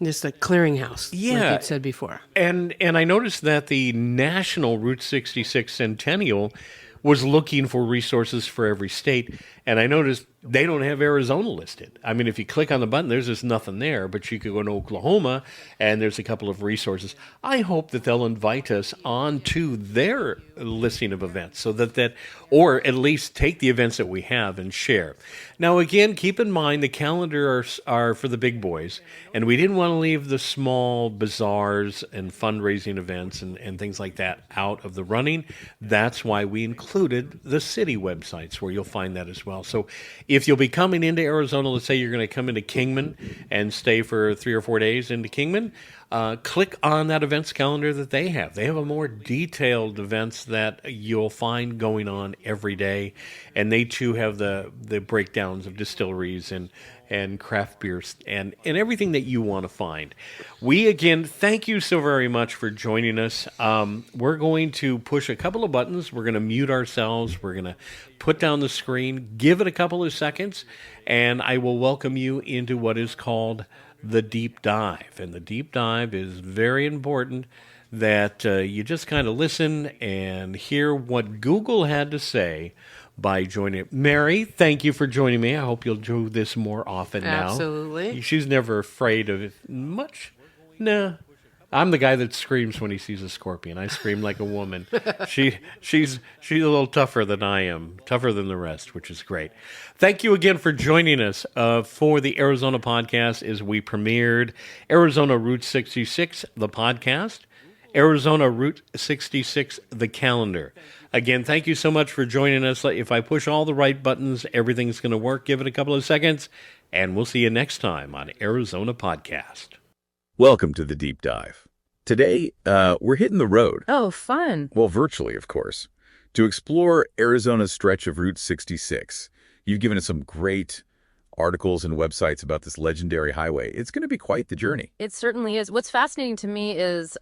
just a clearinghouse, like you said before. And I noticed that the National Route 66 Centennial was looking for resources for every state, and I noticed they don't have Arizona listed. I mean, if you click on the button, there's just nothing there, but you could go to Oklahoma and there's a couple of resources. I hope that they'll invite us onto their listing of events so that, or at least take the events that we have and share. Now, again, keep in mind the calendar are for the big boys, and we didn't want to leave the small bazaars and fundraising events and things like that out of the running. That's why we included the city websites where you'll find that as well. So if you'll be coming into Arizona, let's say you're going to come into Kingman and stay for 3 or 4 days into Kingman, click on that events calendar that they have. They have a more detailed events that you'll find going on every day, and they too have the breakdowns of distilleries and craft beers and everything that you want to find. We, again, thank you so very much for joining us. We're going to push a couple of buttons. We're going to mute ourselves. We're going to put down the screen, give it a couple of seconds, and I will welcome you into what is called the deep dive. And the deep dive is very important that you just kind of listen and hear what Google had to say by joining. Mary, thank you for joining me. I hope you'll do this more often now. Absolutely. She's never afraid of it much. No. I'm the guy that screams when he sees a scorpion. I scream like a woman. She's a little tougher than I am, tougher than the rest, which is great. Thank you again for joining us for the Arizona podcast as we premiered Arizona Route 66, the podcast, Arizona Route 66, the calendar. Again, thank you so much for joining us. If I push all the right buttons, everything's going to work. Give it a couple of seconds, and we'll see you next time on Arizona Podcast. Welcome to the Deep Dive. Today, we're hitting the road. Oh, fun. Well, virtually, of course, to explore Arizona's stretch of Route 66. You've given us some great articles and websites about this legendary highway. It's going to be quite the journey. It certainly is. What's fascinating to me is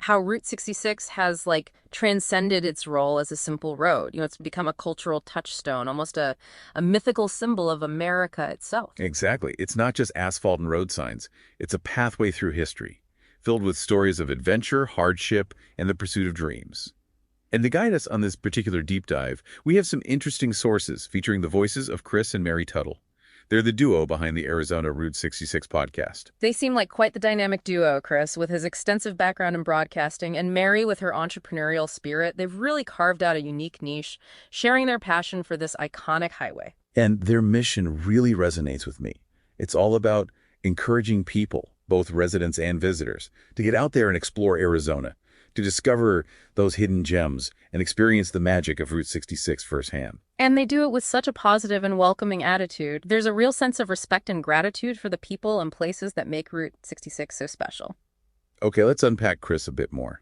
how Route 66 has transcended its role as a simple road. It's become a cultural touchstone, almost a mythical symbol of America itself. Exactly. It's not just asphalt and road signs. It's a pathway through history, filled with stories of adventure, hardship, and the pursuit of dreams. And to guide us on this particular deep dive, we have some interesting sources featuring the voices of Chris and Mary Tuttle. They're the duo behind the Arizona Route 66 podcast. They seem like quite the dynamic duo, Chris, with his extensive background in broadcasting, and Mary with her entrepreneurial spirit. They've really carved out a unique niche, sharing their passion for this iconic highway. And their mission really resonates with me. It's all about encouraging people, both residents and visitors, to get out there and explore Arizona, to discover those hidden gems and experience the magic of Route 66 firsthand. And they do it with such a positive and welcoming attitude. There's a real sense of respect and gratitude for the people and places that make Route 66 so special. Okay, let's unpack Chris a bit more.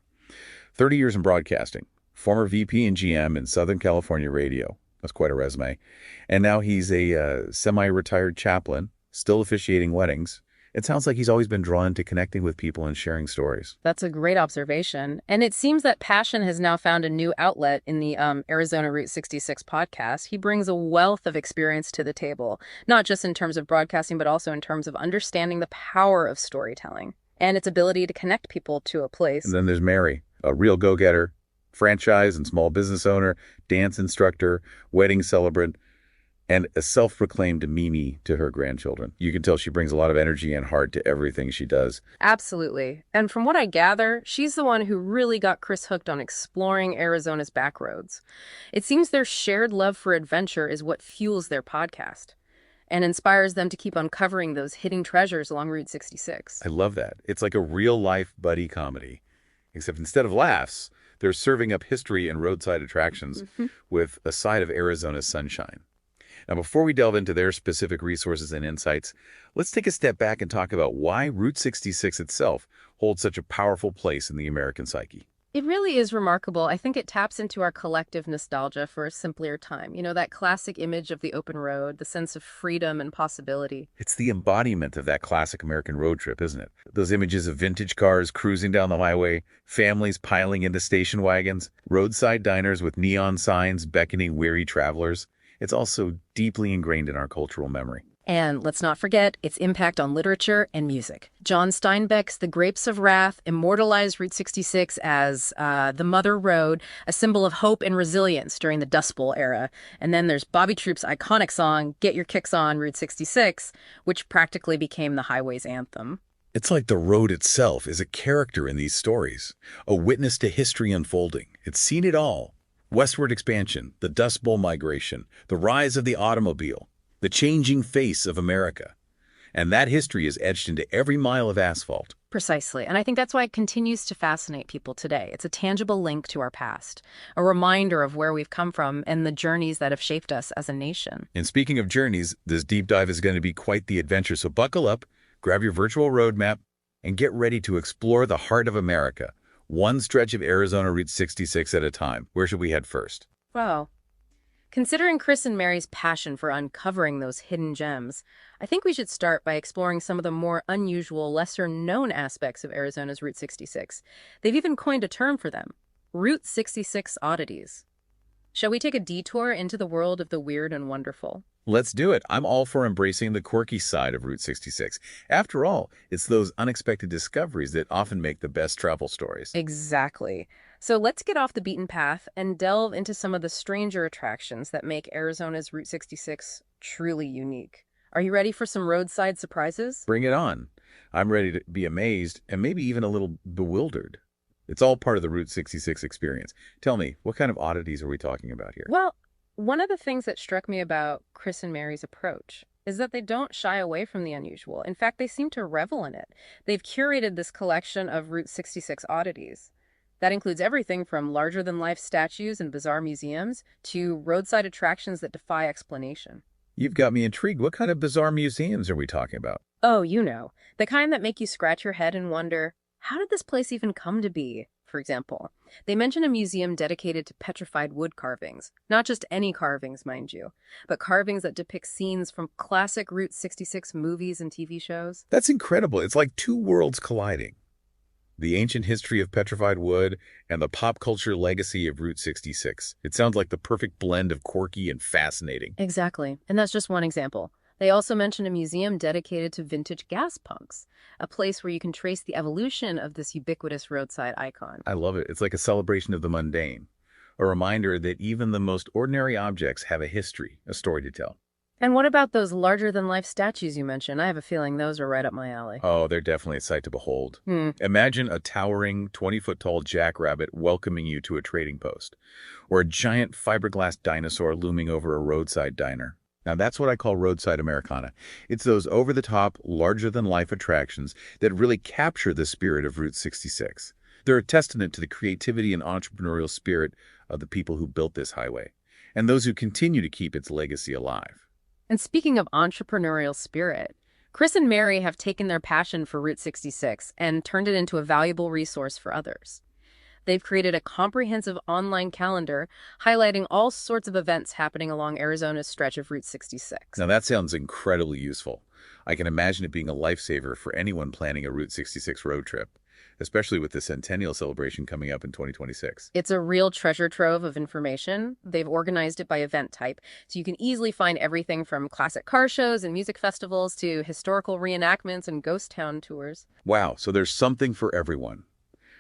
30 years in broadcasting, former VP and GM in Southern California radio. That's quite a resume. And now he's a semi-retired chaplain, still officiating weddings. It sounds like he's always been drawn to connecting with people and sharing stories. That's a great observation. And it seems that passion has now found a new outlet in the Arizona Route 66 podcast. He brings a wealth of experience to the table, not just in terms of broadcasting, but also in terms of understanding the power of storytelling and its ability to connect people to a place. And then there's Mary, a real go-getter, franchise and small business owner, dance instructor, wedding celebrant, and a self-proclaimed Mimi to her grandchildren. You can tell she brings a lot of energy and heart to everything she does. Absolutely. And from what I gather, she's the one who really got Chris hooked on exploring Arizona's back roads. It seems their shared love for adventure is what fuels their podcast and inspires them to keep uncovering those hidden treasures along Route 66. I love that. It's like a real-life buddy comedy, except instead of laughs, they're serving up history and roadside attractions with a side of Arizona's sunshine. Now, before we delve into their specific resources and insights, let's take a step back and talk about why Route 66 itself holds such a powerful place in the American psyche. It really is remarkable. I think it taps into our collective nostalgia for a simpler time. That classic image of the open road, the sense of freedom and possibility. It's the embodiment of that classic American road trip, isn't it? Those images of vintage cars cruising down the highway, families piling into station wagons, roadside diners with neon signs beckoning weary travelers. It's also deeply ingrained in our cultural memory. And let's not forget its impact on literature and music. John Steinbeck's The Grapes of Wrath immortalized Route 66 as the Mother Road, a symbol of hope and resilience during the Dust Bowl era. And then there's Bobby Troupe's iconic song, Get Your Kicks On, Route 66, which practically became the highway's anthem. It's like the road itself is a character in these stories, a witness to history unfolding. It's seen it all. Westward expansion, the Dust Bowl migration, the rise of the automobile, the changing face of America. And that history is etched into every mile of asphalt. Precisely. And I think that's why it continues to fascinate people today. It's a tangible link to our past, a reminder of where we've come from and the journeys that have shaped us as a nation. And speaking of journeys, this deep dive is going to be quite the adventure. So buckle up, grab your virtual road map, and get ready to explore the heart of America, one stretch of Arizona Route 66 at a time. Where should we head first? Wow. Considering Chris and Mary's passion for uncovering those hidden gems, I think we should start by exploring some of the more unusual, lesser-known aspects of Arizona's Route 66. They've even coined a term for them, Route 66 oddities. Shall we take a detour into the world of the weird and wonderful? Let's do it. I'm all for embracing the quirky side of Route 66. After all, it's those unexpected discoveries that often make the best travel stories. Exactly. So let's get off the beaten path and delve into some of the stranger attractions that make Arizona's Route 66 truly unique. Are you ready for some roadside surprises? Bring it on. I'm ready to be amazed and maybe even a little bewildered. It's all part of the Route 66 experience. Tell me, what kind of oddities are we talking about here? Well, one of the things that struck me about Chris and Mary's approach is that they don't shy away from the unusual. In fact, they seem to revel in it. They've curated this collection of Route 66 oddities. That includes everything from larger-than-life statues and bizarre museums to roadside attractions that defy explanation. You've got me intrigued. What kind of bizarre museums are we talking about? Oh, you know, the kind that make you scratch your head and wonder, how did this place even come to be? For example, they mention a museum dedicated to petrified wood carvings. Not just any carvings, mind you, but carvings that depict scenes from classic Route 66 movies and TV shows. That's incredible. It's like two worlds colliding. The ancient history of petrified wood and the pop culture legacy of Route 66. It sounds like the perfect blend of quirky and fascinating. Exactly. And that's just one example. They also mention a museum dedicated to vintage gas punks, a place where you can trace the evolution of this ubiquitous roadside icon. I love it. It's like a celebration of the mundane, a reminder that even the most ordinary objects have a history, a story to tell. And what about those larger-than-life statues you mentioned? I have a feeling those are right up my alley. Oh, they're definitely a sight to behold. Imagine a towering 20-foot-tall jackrabbit welcoming you to a trading post, or a giant fiberglass dinosaur looming over a roadside diner. Now, that's what I call roadside Americana. It's those over-the-top, larger-than-life attractions that really capture the spirit of Route 66. They're a testament to the creativity and entrepreneurial spirit of the people who built this highway, and those who continue to keep its legacy alive. And speaking of entrepreneurial spirit, Chris and Mary have taken their passion for Route 66 and turned it into a valuable resource for others. They've created a comprehensive online calendar highlighting all sorts of events happening along Arizona's stretch of Route 66. Now, that sounds incredibly useful. I can imagine it being a lifesaver for anyone planning a Route 66 road trip, especially with the Centennial celebration coming up in 2026. It's a real treasure trove of information. They've organized it by event type, so you can easily find everything from classic car shows and music festivals to historical reenactments and ghost town tours. Wow, so there's something for everyone.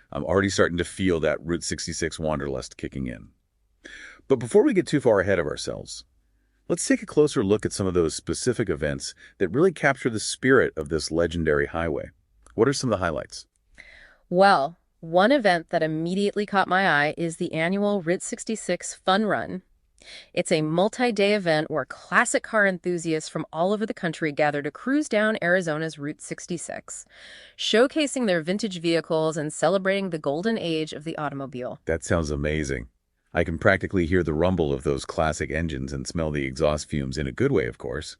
I'm already starting to feel that Route 66 wanderlust kicking in. But before we get too far ahead of ourselves, let's take a closer look at some of those specific events that really capture the spirit of this legendary highway. What are some of the highlights? Well, one event that immediately caught my eye is the annual Route 66 Fun Run. It's a multi-day event where classic car enthusiasts from all over the country gather to cruise down Arizona's Route 66, showcasing their vintage vehicles and celebrating the golden age of the automobile. That sounds amazing. I can practically hear the rumble of those classic engines and smell the exhaust fumes in a good way, of course.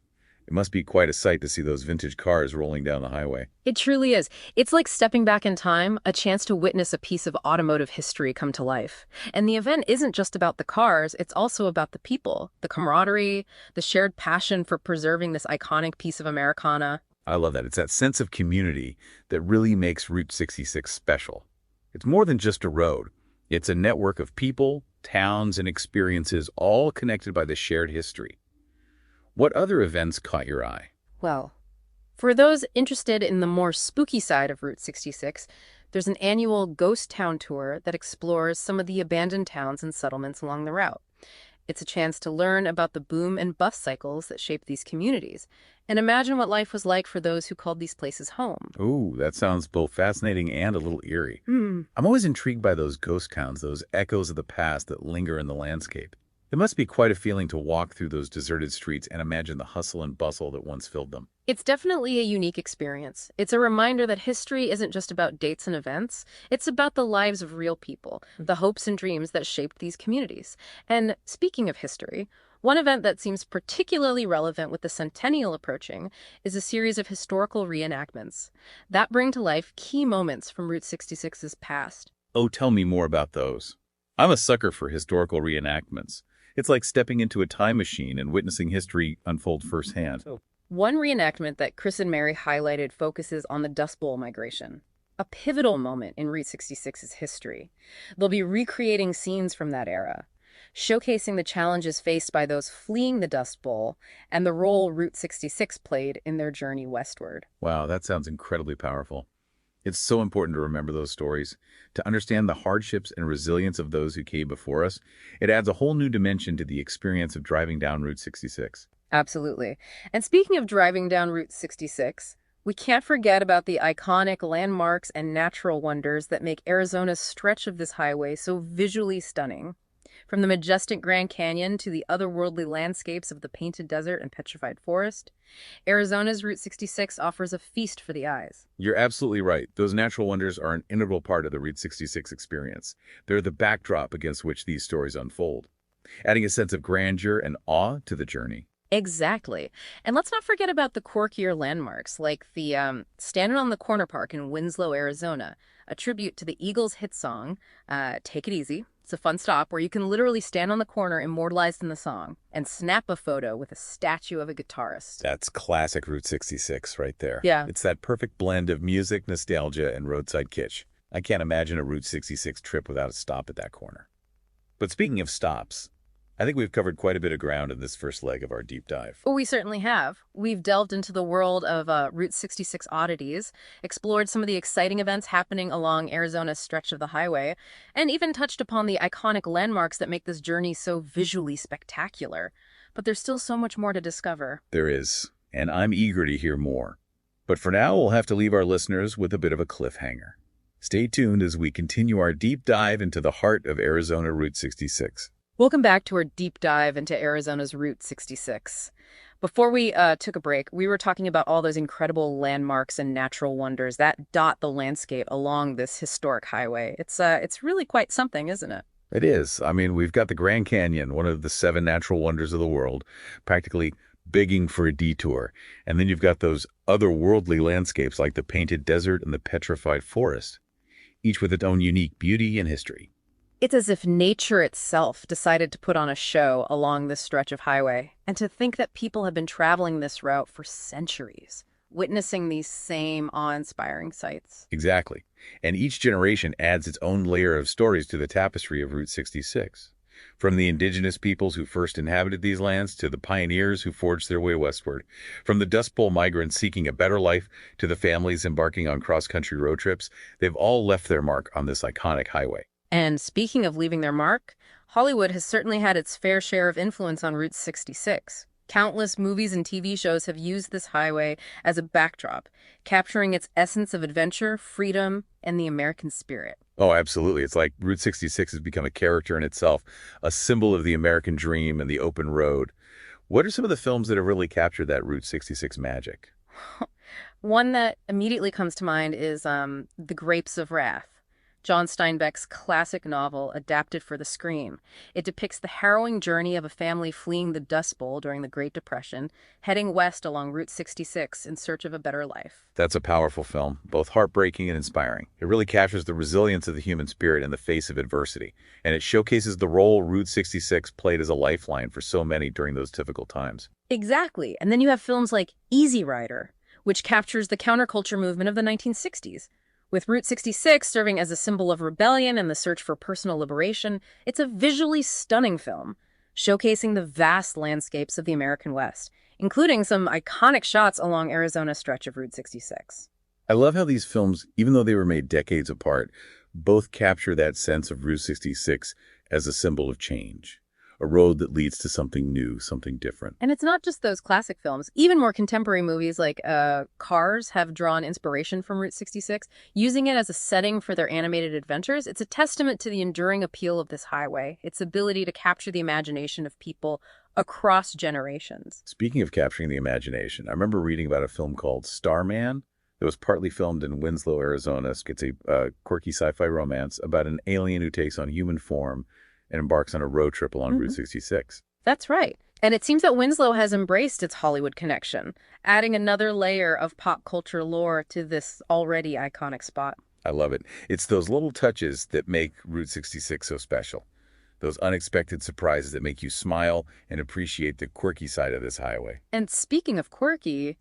It must be quite a sight to see those vintage cars rolling down the highway. It truly is. It's like stepping back in time, a chance to witness a piece of automotive history come to life. And the event isn't just about the cars, it's also about the people, the camaraderie, the shared passion for preserving this iconic piece of Americana. I love that. It's that sense of community that really makes Route 66 special. It's more than just a road. It's a network of people, towns, and experiences all connected by the shared history. What other events caught your eye? Well, for those interested in the more spooky side of Route 66, there's an annual ghost town tour that explores some of the abandoned towns and settlements along the route. It's a chance to learn about the boom and bust cycles that shape these communities and imagine what life was like for those who called these places home. Ooh, that sounds both fascinating and a little eerie. I'm always intrigued by those ghost towns, those echoes of the past that linger in the landscape. It must be quite a feeling to walk through those deserted streets and imagine the hustle and bustle that once filled them. It's definitely a unique experience. It's a reminder that history isn't just about dates and events. It's about the lives of real people, the hopes and dreams that shaped these communities. And speaking of history, one event that seems particularly relevant with the centennial approaching is a series of historical reenactments that bring to life key moments from Route 66's past. Oh, tell me more about those. I'm a sucker for historical reenactments. It's like stepping into a time machine and witnessing history unfold firsthand. One reenactment that Chris and Mary highlighted focuses on the Dust Bowl migration, a pivotal moment in Route 66's history. They'll be recreating scenes from that era, showcasing the challenges faced by those fleeing the Dust Bowl and the role Route 66 played in their journey westward. Wow, that sounds incredibly powerful. It's so important to remember those stories, to understand the hardships and resilience of those who came before us. It adds a whole new dimension to the experience of driving down Route 66. Absolutely. And speaking of driving down Route 66, we can't forget about the iconic landmarks and natural wonders that make Arizona's stretch of this highway so visually stunning. From the majestic Grand Canyon to the otherworldly landscapes of the Painted Desert and Petrified Forest, Arizona's Route 66 offers a feast for the eyes. You're absolutely right. Those natural wonders are an integral part of the Route 66 experience. They're the backdrop against which these stories unfold, adding a sense of grandeur and awe to the journey. Exactly. And let's not forget about the quirkier landmarks, like the Standing on the Corner Park in Winslow, Arizona, a tribute to the Eagles' hit song, Take It Easy. It's a fun stop where you can literally stand on the corner immortalized in the song and snap a photo with a statue of a guitarist. That's classic Route 66 right there. Yeah. It's that perfect blend of music, nostalgia, and roadside kitsch. I can't imagine a Route 66 trip without a stop at that corner. But speaking of stops, I think we've covered quite a bit of ground in this first leg of our deep dive. Well, we certainly have. We've delved into the world of Route 66 oddities, explored some of the exciting events happening along Arizona's stretch of the highway, and even touched upon the iconic landmarks that make this journey so visually spectacular. But there's still so much more to discover. There is, and I'm eager to hear more. But for now, we'll have to leave our listeners with a bit of a cliffhanger. Stay tuned as we continue our deep dive into the heart of Arizona Route 66. Welcome back to our deep dive into Arizona's Route 66. Before we took a break, we were talking about all those incredible landmarks and natural wonders that dot the landscape along this historic highway. It's really quite something, isn't it? It is. I mean, we've got the Grand Canyon, one of the 7 natural wonders of the world, practically begging for a detour. And then you've got those otherworldly landscapes like the Painted Desert and the Petrified Forest, each with its own unique beauty and history. It's as if nature itself decided to put on a show along this stretch of highway. And to think that people have been traveling this route for centuries, witnessing these same awe-inspiring sights. Exactly. And each generation adds its own layer of stories to the tapestry of Route 66. From the indigenous peoples who first inhabited these lands to the pioneers who forged their way westward. From the Dust Bowl migrants seeking a better life to the families embarking on cross-country road trips, they've all left their mark on this iconic highway. And speaking of leaving their mark, Hollywood has certainly had its fair share of influence on Route 66. Countless movies and TV shows have used this highway as a backdrop, capturing its essence of adventure, freedom, and the American spirit. Oh, absolutely. It's like Route 66 has become a character in itself, a symbol of the American dream and the open road. What are some of the films that have really captured that Route 66 magic? One that immediately comes to mind is The Grapes of Wrath, John Steinbeck's classic novel adapted for the screen. It depicts the harrowing journey of a family fleeing the Dust Bowl during the Great Depression, heading west along Route 66 in search of a better life. That's a powerful film, both heartbreaking and inspiring. It really captures the resilience of the human spirit in the face of adversity, and it showcases the role Route 66 played as a lifeline for so many during those difficult times. Exactly. And then you have films like Easy Rider, which captures the counterculture movement of the 1960s. With Route 66 serving as a symbol of rebellion and the search for personal liberation, it's a visually stunning film, showcasing the vast landscapes of the American West. including some iconic shots along Arizona's stretch of Route 66. I love how these films, even though they were made decades apart, both capture that sense of Route 66 as a symbol of change, a road that leads to something new, something different. And it's not just those classic films. Even more contemporary movies like Cars have drawn inspiration from Route 66, using it as a setting for their animated adventures. It's a testament to the enduring appeal of this highway, its ability to capture the imagination of people across generations. Speaking of capturing the imagination, I remember reading about a film called Starman that was partly filmed in Winslow, Arizona. It's a quirky sci-fi romance about an alien who takes on human form and embarks on a road trip along Route 66. That's right. And it seems that Winslow has embraced its Hollywood connection, adding another layer of pop culture lore to this already iconic spot. I love it. It's those little touches that make Route 66 so special. Those unexpected surprises that make you smile and appreciate the quirky side of this highway. And speaking of quirky,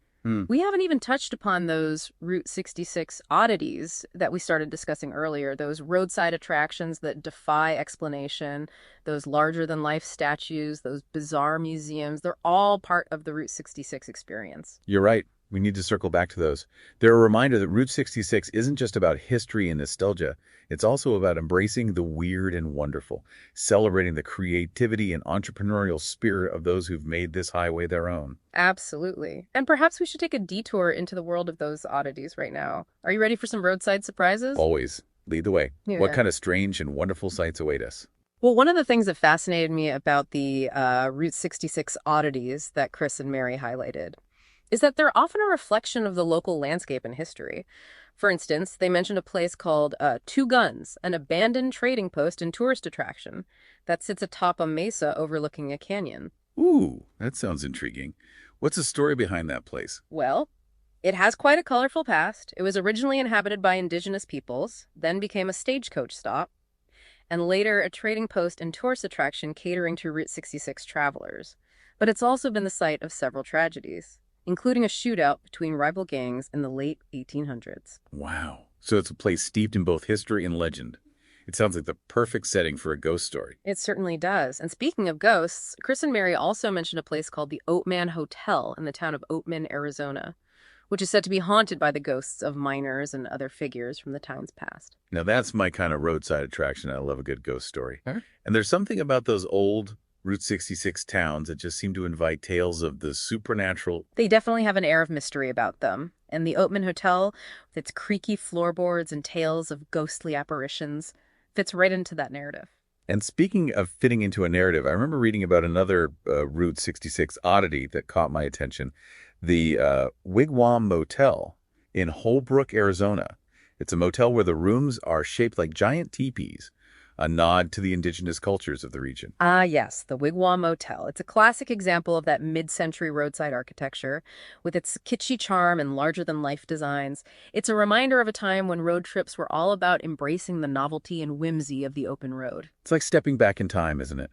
we haven't even touched upon those Route 66 oddities that we started discussing earlier, those roadside attractions that defy explanation, those larger-than-life statues, those bizarre museums. They're all part of the Route 66 experience. You're right. We need to circle back to those. They're a reminder that Route 66 isn't just about history and nostalgia. It's also about embracing the weird and wonderful, celebrating the creativity and entrepreneurial spirit of those who've made this highway their own. Absolutely. And perhaps we should take a detour into the world of those oddities right now. Are you ready for some roadside surprises? Always. Lead the way. Yeah. What kind of strange and wonderful sights await us? Well, one of the things that fascinated me about the Route 66 oddities that Chris and Mary highlighted is that they're often a reflection of the local landscape and history. For instance, they mentioned a place called Two Guns, an abandoned trading post and tourist attraction that sits atop a mesa overlooking a canyon. Ooh, that sounds intriguing. What's the story behind that place? Well, it has quite a colorful past. It was originally inhabited by indigenous peoples, then became a stagecoach stop, and later a trading post and tourist attraction catering to Route 66 travelers. But it's also been the site of several tragedies, including a shootout between rival gangs in the late 1800s. Wow. So it's a place steeped in both history and legend. It sounds like the perfect setting for a ghost story. It certainly does. And speaking of ghosts, Chris and Mary also mentioned a place called the Oatman Hotel in the town of Oatman, Arizona, which is said to be haunted by the ghosts of miners and other figures from the town's past. Now that's my kind of roadside attraction. I love a good ghost story. Huh? And there's something about those old Route 66 towns that just seem to invite tales of the supernatural. They definitely have an air of mystery about them. And the Oatman Hotel, with its creaky floorboards and tales of ghostly apparitions, fits right into that narrative. And speaking of fitting into a narrative, I remember reading about another Route 66 oddity that caught my attention. The Wigwam Motel in Holbrook, Arizona. It's a motel where the rooms are shaped like giant teepees, a nod to the indigenous cultures of the region. Ah, yes, the Wigwam Motel. It's a classic example of that mid-century roadside architecture with its kitschy charm and larger-than-life designs. It's a reminder of a time when road trips were all about embracing the novelty and whimsy of the open road. It's like stepping back in time, isn't it?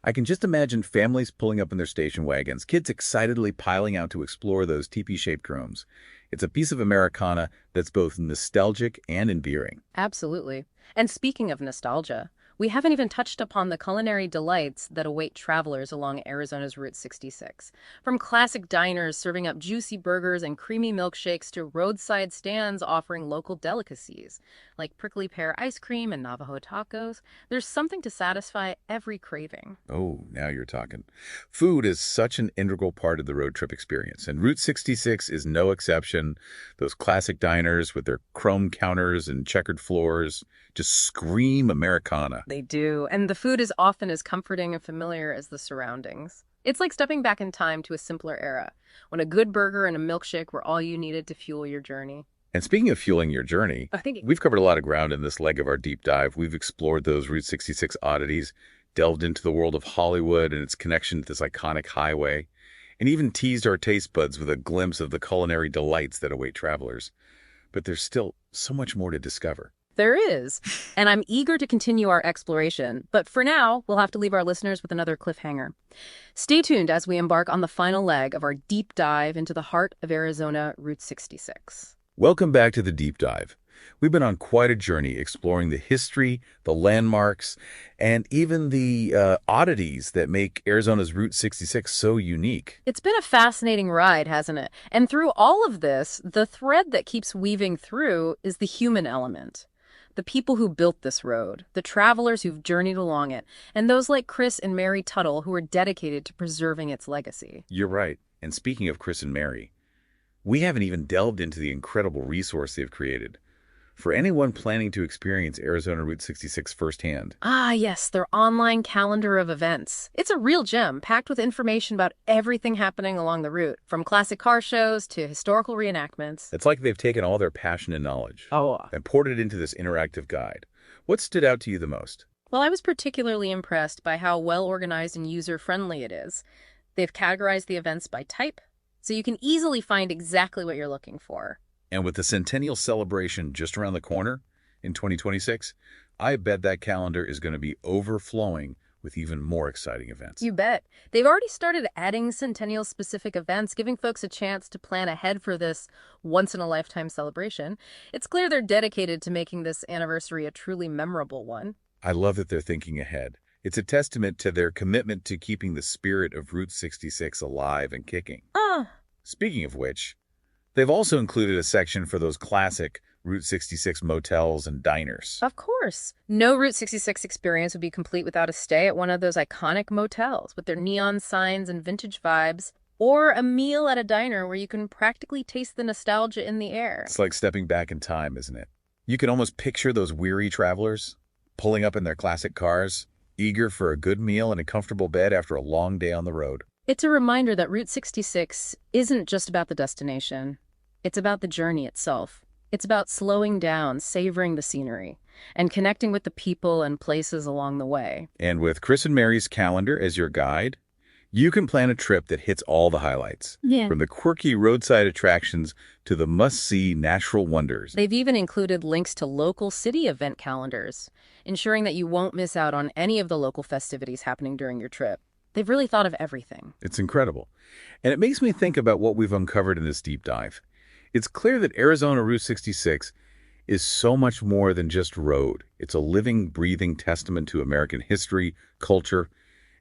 I can just imagine families pulling up in their station wagons, kids excitedly piling out to explore those teepee-shaped rooms. It's a piece of Americana that's both nostalgic and endearing. Absolutely. And speaking of nostalgia, we haven't even touched upon the culinary delights that await travelers along Arizona's Route 66. From classic diners serving up juicy burgers and creamy milkshakes to roadside stands offering local delicacies, like prickly pear ice cream and Navajo tacos, there's something to satisfy every craving. Oh, now you're talking. Food is such an integral part of the road trip experience, and Route 66 is no exception. Those classic diners with their chrome counters and checkered floors just scream Americana. They do, and the food is often as comforting and familiar as the surroundings. It's like stepping back in time to a simpler era, when a good burger and a milkshake were all you needed to fuel your journey. And speaking of fueling your journey, we've covered a lot of ground in this leg of our deep dive. We've explored those Route 66 oddities, delved into the world of Hollywood and its connection to this iconic highway, and even teased our taste buds with a glimpse of the culinary delights that await travelers. But there's still so much more to discover. There is, and I'm eager to continue our exploration, but for now, we'll have to leave our listeners with another cliffhanger. Stay tuned as we embark on the final leg of our deep dive into the heart of Arizona, Route 66. Welcome back to the Deep Dive. We've been on quite a journey exploring the history, the landmarks, and even the oddities that make Arizona's Route 66 so unique. It's been a fascinating ride, hasn't it? And through all of this, the thread that keeps weaving through is the human element. The people who built this road, the travelers who've journeyed along it, and those like Chris and Mary Tuttle who are dedicated to preserving its legacy. You're right. And speaking of Chris and Mary, we haven't even delved into the incredible resource they've created. For anyone planning to experience Arizona Route 66 firsthand. Ah, yes, their online calendar of events. It's a real gem, packed with information about everything happening along the route, from classic car shows to historical reenactments. It's like they've taken all their passion and knowledge and poured it into this interactive guide. What stood out to you the most? Well, I was particularly impressed by how well-organized and user-friendly it is. They've categorized the events by type, so you can easily find exactly what you're looking for. And with the Centennial celebration just around the corner in 2026, I bet that calendar is going to be overflowing with even more exciting events. You bet. They've already started adding Centennial-specific events, giving folks a chance to plan ahead for this once-in-a-lifetime celebration. It's clear they're dedicated to making this anniversary a truly memorable one. I love that they're thinking ahead. It's a testament to their commitment to keeping the spirit of Route 66 alive and kicking. Speaking of which, they've also included a section for those classic Route 66 motels and diners. Of course. No Route 66 experience would be complete without a stay at one of those iconic motels with their neon signs and vintage vibes, or a meal at a diner where you can practically taste the nostalgia in the air. It's like stepping back in time, isn't it? You can almost picture those weary travelers pulling up in their classic cars, eager for a good meal and a comfortable bed after a long day on the road. It's a reminder that Route 66 isn't just about the destination. It's about the journey itself. It's about slowing down, savoring the scenery, and connecting with the people and places along the way. And with Chris and Mary's calendar as your guide, you can plan a trip that hits all the highlights. From the quirky roadside attractions to the must-see natural wonders. They've even included links to local city event calendars, ensuring that you won't miss out on any of the local festivities happening during your trip. They've really thought of everything. It's incredible. And it makes me think about what we've uncovered in this deep dive. It's clear that Arizona Route 66 is so much more than just road. It's a living, breathing testament to American history, culture,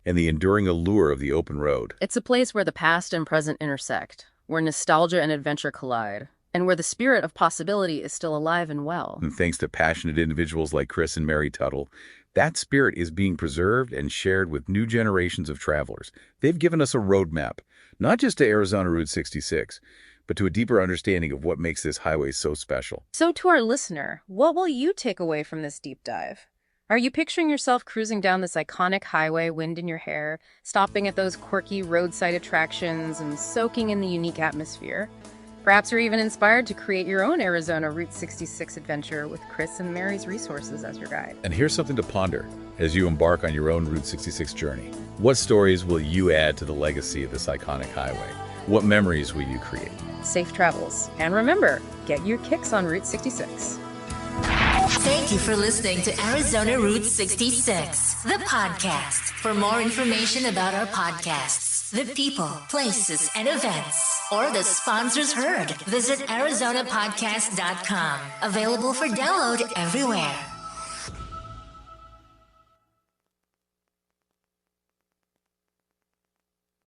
and the enduring allure of the open road. It's a place where the past and present intersect, where nostalgia and adventure collide, and where the spirit of possibility is still alive and well. And thanks to passionate individuals like Chris and Mary Tuttle, that spirit is being preserved and shared with new generations of travelers. They've given us a roadmap, not just to Arizona Route 66, but to a deeper understanding of what makes this highway so special. So to our listener, what will you take away from this deep dive? Are you picturing yourself cruising down this iconic highway, wind in your hair, stopping at those quirky roadside attractions and soaking in the unique atmosphere? Perhaps you're even inspired to create your own Arizona Route 66 adventure with Chris and Mary's resources as your guide. And here's something to ponder as you embark on your own Route 66 journey. What stories will you add to the legacy of this iconic highway? What memories will you create? Safe travels. And remember, get your kicks on Route 66. Thank you for listening to Arizona Route 66, the podcast. For more information about our podcasts, the people, places, and events, or the sponsors heard, visit ArizonaPodcast.com. Available for download everywhere.